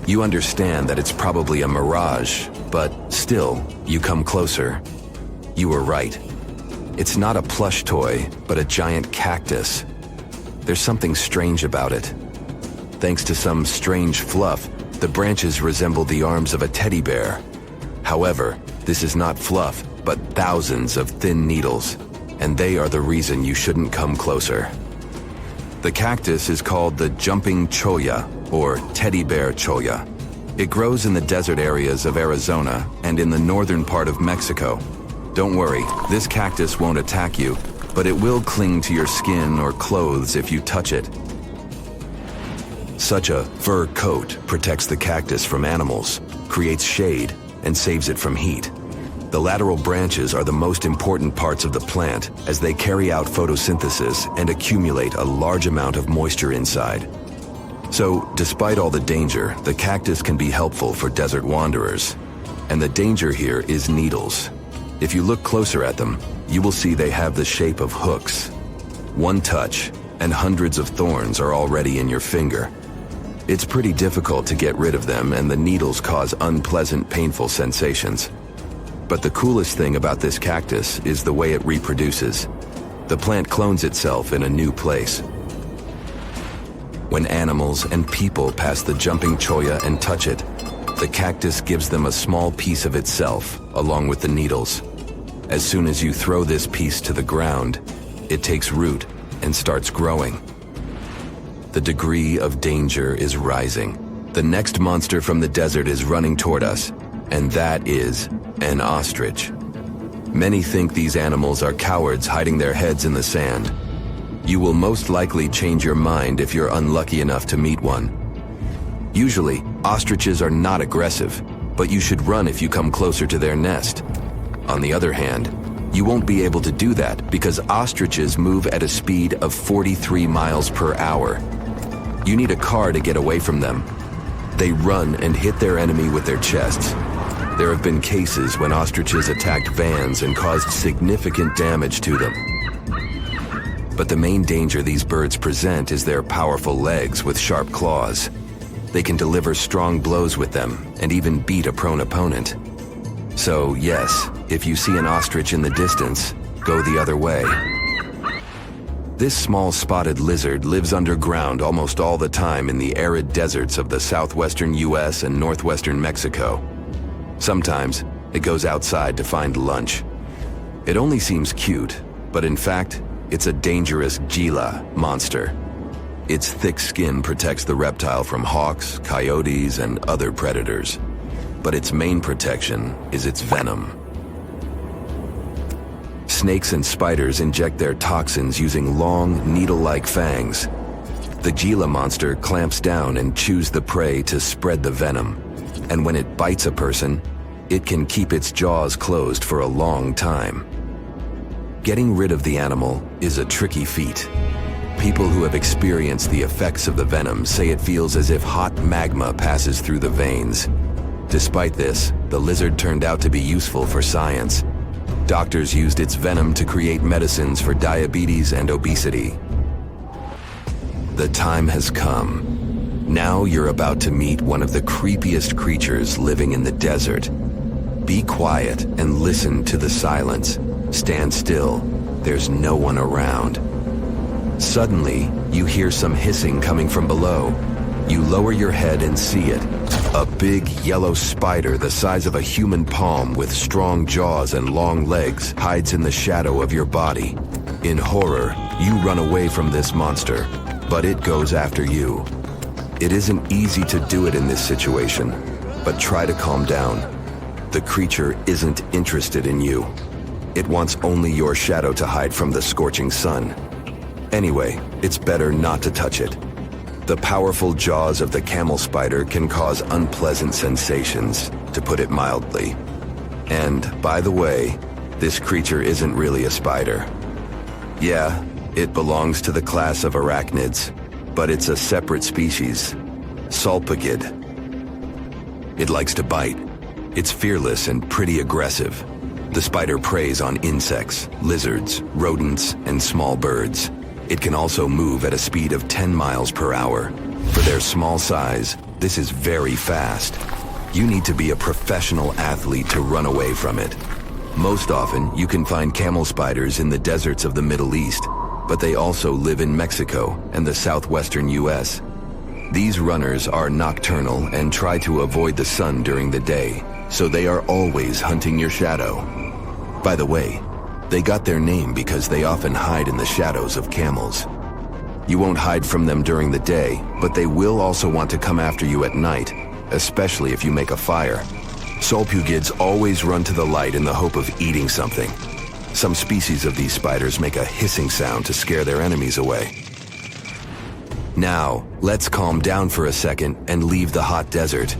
You understand that it's probably a mirage, but still, you come closer. You were right. It's not a plush toy, but a giant cactus. There's something strange about it. Thanks to some strange fluff, the branches resemble the arms of a teddy bear. However, this is not fluff, but thousands of thin needles, and they are the reason you shouldn't come closer. The cactus is called the jumping cholla, or teddy bear cholla. It grows in the desert areas of Arizona and in the northern part of Mexico. Don't worry, this cactus won't attack you, but it will cling to your skin or clothes if you touch it. Such a fur coat protects the cactus from animals, creates shade, and saves it from heat. The lateral branches are the most important parts of the plant as they carry out photosynthesis and accumulate a large amount of moisture inside. So, despite all the danger, the cactus can be helpful for desert wanderers. And the danger here is needles. If you look closer at them, you will see they have the shape of hooks. One touch, and hundreds of thorns are already in your finger. It's pretty difficult to get rid of them, and the needles cause unpleasant, painful sensations. But the coolest thing about this cactus is the way it reproduces. The plant clones itself in a new place. When animals and people pass the jumping cholla and touch it, the cactus gives them a small piece of itself, along with the needles. As soon as you throw this piece to the ground, it takes root and starts growing. The degree of danger is rising. The next monster from the desert is running toward us, and that is an ostrich. Many think these animals are cowards hiding their heads in the sand. You will most likely change your mind if you're unlucky enough to meet one. Usually, ostriches are not aggressive, but you should run if you come closer to their nest. On the other hand, you won't be able to do that because ostriches move at a speed of 43 miles per hour. You need a car to get away from them. They run and hit their enemy with their chests. There have been cases when ostriches attacked vans and caused significant damage to them. But the main danger these birds present is their powerful legs with sharp claws. They can deliver strong blows with them and even beat a prone opponent. So yes, if you see an ostrich in the distance, go the other way. This small spotted lizard lives underground almost all the time in the arid deserts of the southwestern US and northwestern Mexico. Sometimes, it goes outside to find lunch. It only seems cute, but in fact, it's a dangerous Gila monster. Its thick skin protects the reptile from hawks, coyotes, and other predators. But its main protection is its venom. Snakes and spiders inject their toxins using long, needle-like fangs. The Gila monster clamps down and chews the prey to spread the venom. And when it bites a person, it can keep its jaws closed for a long time. Getting rid of the animal is a tricky feat. People who have experienced the effects of the venom say it feels as if hot magma passes through the veins. Despite this, the lizard turned out to be useful for science. Doctors used its venom to create medicines for diabetes and obesity. The time has come. Now you're about to meet one of the creepiest creatures living in the desert. Be quiet and listen to the silence. Stand still. There's no one around. Suddenly, you hear some hissing coming from below. You lower your head and see it. A big yellow spider the size of a human palm with strong jaws and long legs hides in the shadow of your body. In horror, you run away from this monster, but it goes after you. It isn't easy to do it in this situation, but try to calm down. The creature isn't interested in you. It wants only your shadow to hide from the scorching sun. Anyway, it's better not to touch it. The powerful jaws of the camel spider can cause unpleasant sensations, to put it mildly. And, by the way, this creature isn't really a spider. Yeah, it belongs to the class of arachnids, but it's a separate species, Sulpagid. It likes to bite. It's fearless and pretty aggressive. The spider preys on insects, lizards, rodents, and small birds. It can also move at a speed of 10 miles per hour. For their small size, this is very fast. You need to be a professional athlete to run away from it. Most often, you can find camel spiders in the deserts of the Middle East, but they also live in Mexico and the southwestern US. These runners are nocturnal and try to avoid the sun during the day, so they are always hunting your shadow. By the way, they got their name because they often hide in the shadows of camels. You won't hide from them during the day, but they will also want to come after you at night, especially if you make a fire. Sulpugids always run to the light in the hope of eating something. Some species of these spiders make a hissing sound to scare their enemies away. Now, let's calm down for a second and leave the hot desert.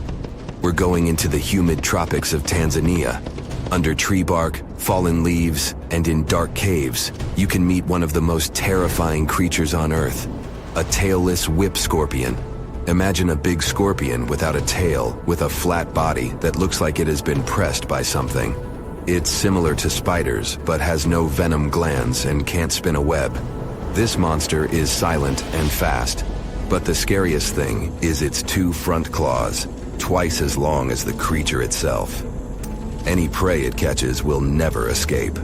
We're going into the humid tropics of Tanzania. Under tree bark, fallen leaves, and in dark caves, you can meet one of the most terrifying creatures on Earth, a tailless whip scorpion. Imagine a big scorpion without a tail, with a flat body that looks like it has been pressed by something. It's similar to spiders, but has no venom glands and can't spin a web. This monster is silent and fast, but the scariest thing is its 2 front claws, twice as long as the creature itself. Any prey it catches will never escape.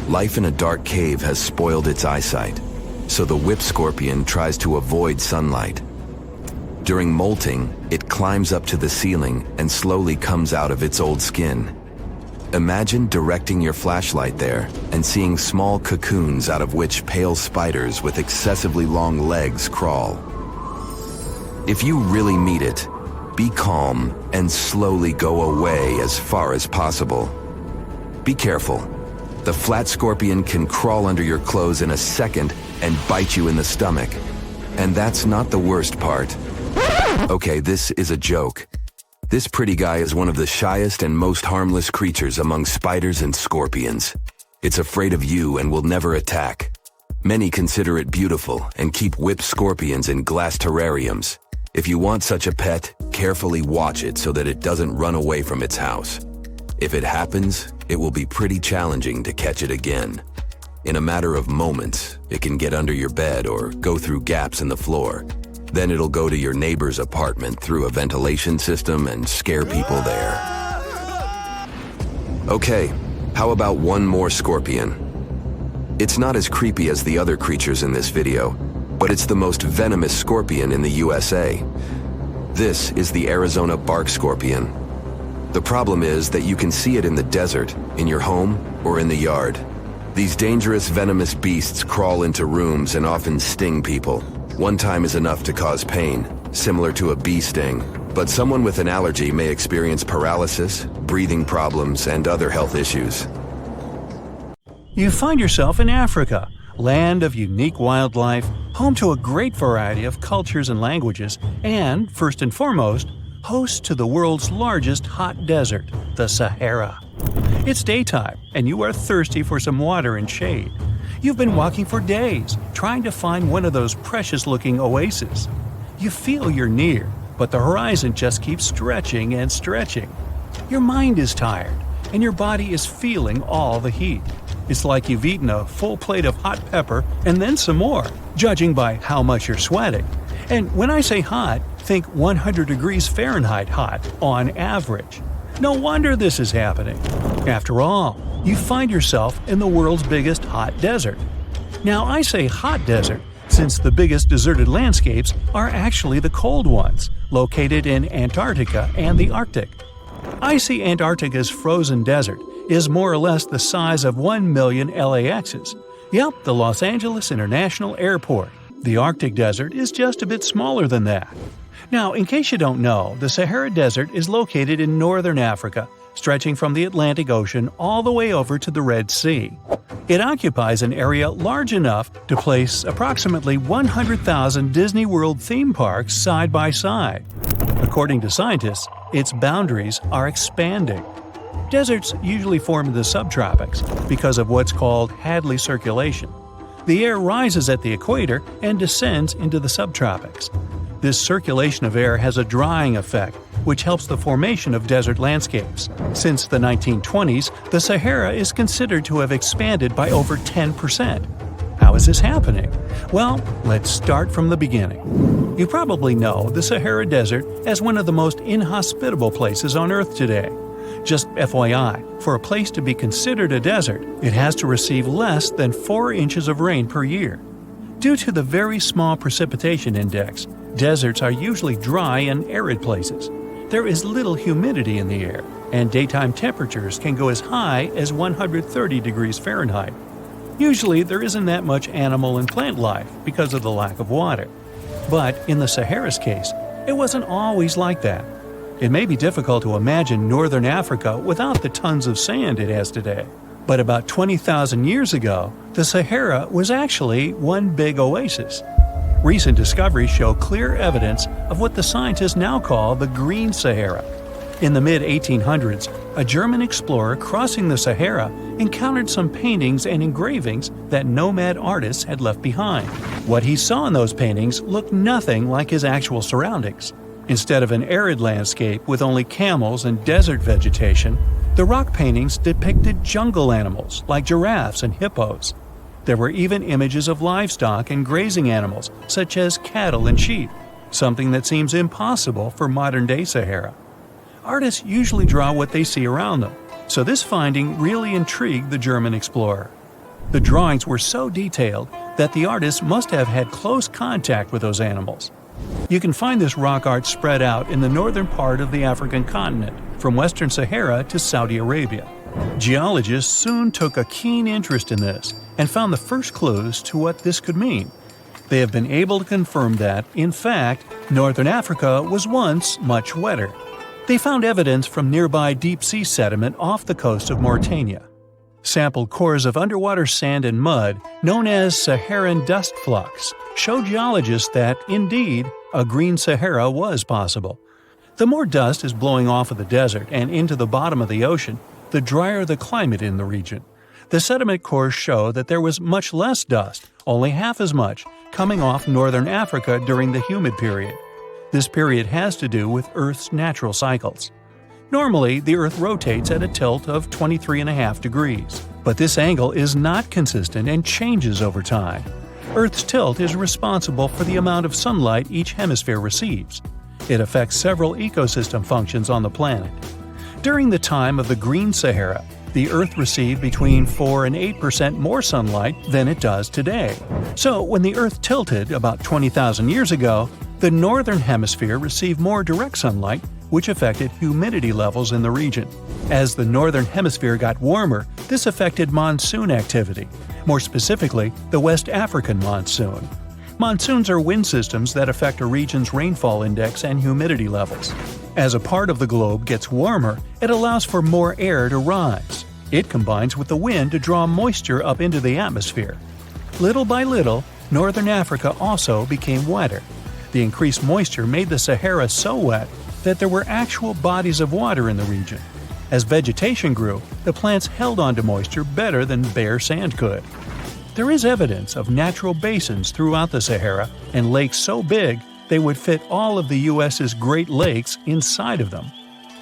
Life in a dark cave has spoiled its eyesight, so the whip scorpion tries to avoid sunlight. During molting, it climbs up to the ceiling and slowly comes out of its old skin. Imagine directing your flashlight there and seeing small cocoons out of which pale spiders with excessively long legs crawl. If you really meet it, be calm and slowly go away as far as possible. Be careful. The flat scorpion can crawl under your clothes in a second and bite you in the stomach. And that's not the worst part. Okay, this is a joke. This pretty guy is one of the shyest and most harmless creatures among spiders and scorpions. It's afraid of you and will never attack. Many consider it beautiful and keep whip scorpions in glass terrariums. If you want such a pet, carefully watch it so that it doesn't run away from its house. If it happens, it will be pretty challenging to catch it again. In a matter of moments, it can get under your bed or go through gaps in the floor. Then it'll go to your neighbor's apartment through a ventilation system and scare people there. Okay, how about one more scorpion? It's not as creepy as the other creatures in this video, but it's the most venomous scorpion in the USA. This is the Arizona bark scorpion. The problem is that you can see it in the desert, in your home, or in the yard. These dangerous venomous beasts crawl into rooms and often sting people. One time is enough to cause pain, similar to a bee sting, but someone with an allergy may experience paralysis, breathing problems, and other health issues. You find yourself in Africa, land of unique wildlife, home to a great variety of cultures and languages, and, first and foremost, host to the world's largest hot desert, the Sahara. It's daytime, and you are thirsty for some water and shade. You've been walking for days, trying to find one of those precious-looking oases. You feel you're near, but the horizon just keeps stretching and stretching. Your mind is tired, and your body is feeling all the heat. It's like you've eaten a full plate of hot pepper and then some more, judging by how much you're sweating. And when I say hot, think 100 degrees Fahrenheit hot, on average. No wonder this is happening. After all, you find yourself in the world's biggest hot desert. Now, I say hot desert since the biggest deserted landscapes are actually the cold ones, located in Antarctica and the Arctic. I see Antarctica's frozen desert is more or less the size of 1 million LAXs. Yep, the Los Angeles International Airport. The Arctic Desert is just a bit smaller than that. Now, in case you don't know, the Sahara Desert is located in northern Africa, stretching from the Atlantic Ocean all the way over to the Red Sea. It occupies an area large enough to place approximately 100,000 Disney World theme parks side by side. According to scientists, its boundaries are expanding. Deserts usually form in the subtropics because of what's called Hadley circulation. The air rises at the equator and descends into the subtropics. This circulation of air has a drying effect, which helps the formation of desert landscapes. Since the 1920s, the Sahara is considered to have expanded by over 10%. How is this happening? Well, let's start from the beginning. You probably know the Sahara Desert as one of the most inhospitable places on Earth today. Just FYI, for a place to be considered a desert, it has to receive less than 4 inches of rain per year. Due to the very small precipitation index, deserts are usually dry and arid places. There is little humidity in the air, and daytime temperatures can go as high as 130 degrees Fahrenheit. Usually, there isn't that much animal and plant life because of the lack of water. But in the Sahara's case, it wasn't always like that. It may be difficult to imagine northern Africa without the tons of sand it has today. But about 20,000 years ago, the Sahara was actually one big oasis. Recent discoveries show clear evidence of what the scientists now call the Green Sahara. In the mid-1800s, a German explorer crossing the Sahara encountered some paintings and engravings that nomad artists had left behind. What he saw in those paintings looked nothing like his actual surroundings. Instead of an arid landscape with only camels and desert vegetation, the rock paintings depicted jungle animals like giraffes and hippos. There were even images of livestock and grazing animals such as cattle and sheep, something that seems impossible for modern-day Sahara. Artists usually draw what they see around them, so this finding really intrigued the German explorer. The drawings were so detailed that the artists must have had close contact with those animals. You can find this rock art spread out in the northern part of the African continent, from western Sahara to Saudi Arabia. Geologists soon took a keen interest in this and found the first clues to what this could mean. They have been able to confirm that, in fact, northern Africa was once much wetter. They found evidence from nearby deep-sea sediment off the coast of Mauritania. Sampled cores of underwater sand and mud, known as Saharan dust flux, showed geologists that, indeed, a green Sahara was possible. The more dust is blowing off of the desert and into the bottom of the ocean, the drier the climate in the region. The sediment cores show that there was much less dust, only half as much, coming off northern Africa during the humid period. This period has to do with Earth's natural cycles. Normally, the Earth rotates at a tilt of 23.5 degrees, but this angle is not consistent and changes over time. Earth's tilt is responsible for the amount of sunlight each hemisphere receives. It affects several ecosystem functions on the planet. During the time of the Green Sahara, the Earth received between 4 and 8% more sunlight than it does today. So, when the Earth tilted about 20,000 years ago, the northern hemisphere received more direct sunlight, which affected humidity levels in the region. As the northern hemisphere got warmer, this affected monsoon activity, more specifically, the West African monsoon. Monsoons are wind systems that affect a region's rainfall index and humidity levels. As a part of the globe gets warmer, it allows for more air to rise. It combines with the wind to draw moisture up into the atmosphere. Little by little, northern Africa also became wetter. The increased moisture made the Sahara so wet that there were actual bodies of water in the region. As vegetation grew, the plants held onto moisture better than bare sand could. There is evidence of natural basins throughout the Sahara and lakes so big they would fit all of the U.S.'s Great Lakes inside of them.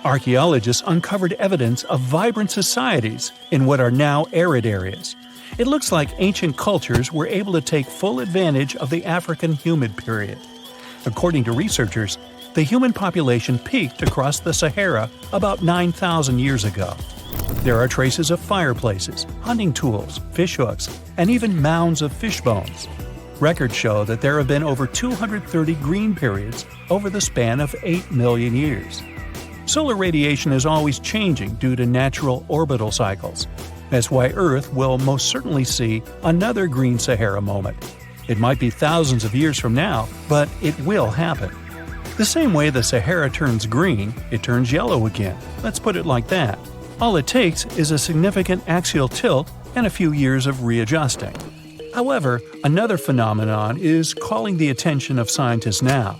Archaeologists uncovered evidence of vibrant societies in what are now arid areas. It looks like ancient cultures were able to take full advantage of the African humid period. According to researchers, the human population peaked across the Sahara about 9,000 years ago. There are traces of fireplaces, hunting tools, fishhooks, and even mounds of fish bones. Records show that there have been over 230 green periods over the span of 8 million years. Solar radiation is always changing due to natural orbital cycles. That's why Earth will most certainly see another green Sahara moment. It might be thousands of years from now, but it will happen. The same way the Sahara turns green, it turns yellow again. Let's put it like that. All it takes is a significant axial tilt and a few years of readjusting. However, another phenomenon is calling the attention of scientists now.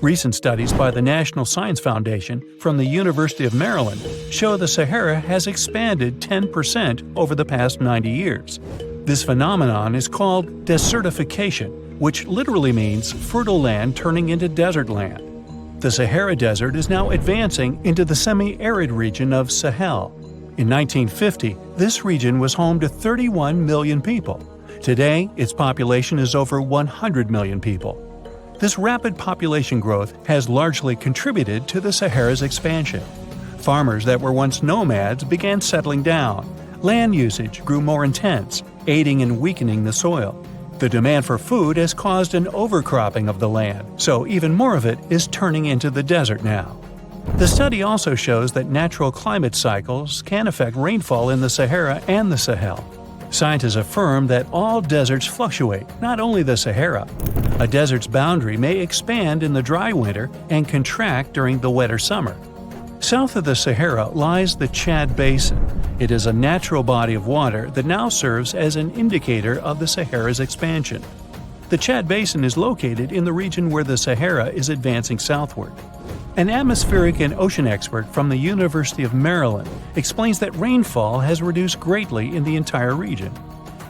Recent studies by the National Science Foundation from the University of Maryland show the Sahara has expanded 10% over the past 90 years. This phenomenon is called desertification, which literally means fertile land turning into desert land. The Sahara Desert is now advancing into the semi-arid region of Sahel. In 1950, this region was home to 31 million people. Today, its population is over 100 million people. This rapid population growth has largely contributed to the Sahara's expansion. Farmers that were once nomads began settling down. Land usage grew more intense, aiding in weakening the soil. The demand for food has caused an overcropping of the land, so even more of it is turning into the desert now. The study also shows that natural climate cycles can affect rainfall in the Sahara and the Sahel. Scientists affirm that all deserts fluctuate, not only the Sahara. A desert's boundary may expand in the dry winter and contract during the wetter summer. South of the Sahara lies the Chad Basin. It is a natural body of water that now serves as an indicator of the Sahara's expansion. The Chad Basin is located in the region where the Sahara is advancing southward. An atmospheric and ocean expert from the University of Maryland explains that rainfall has reduced greatly in the entire region.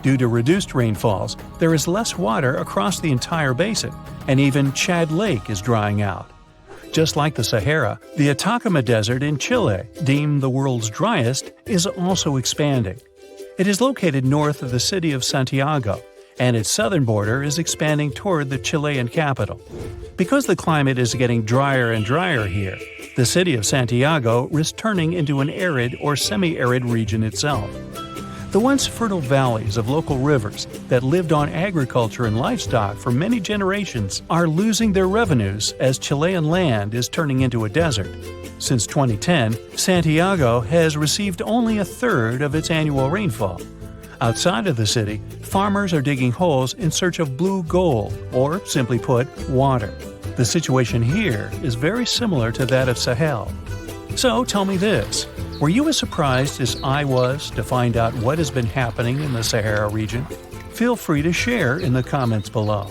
Due to reduced rainfalls, there is less water across the entire basin, and even Chad Lake is drying out. Just like the Sahara, the Atacama Desert in Chile, deemed the world's driest, is also expanding. It is located north of the city of Santiago, and its southern border is expanding toward the Chilean capital. Because the climate is getting drier and drier here, the city of Santiago risks turning into an arid or semi-arid region itself. The once fertile valleys of local rivers that lived on agriculture and livestock for many generations are losing their revenues as Chilean land is turning into a desert. Since 2010, Santiago has received only a third of its annual rainfall. Outside of the city, farmers are digging holes in search of blue gold, or simply put, water. The situation here is very similar to that of Sahel. So tell me this, were you as surprised as I was to find out what has been happening in the Sahara region? Feel free to share in the comments below.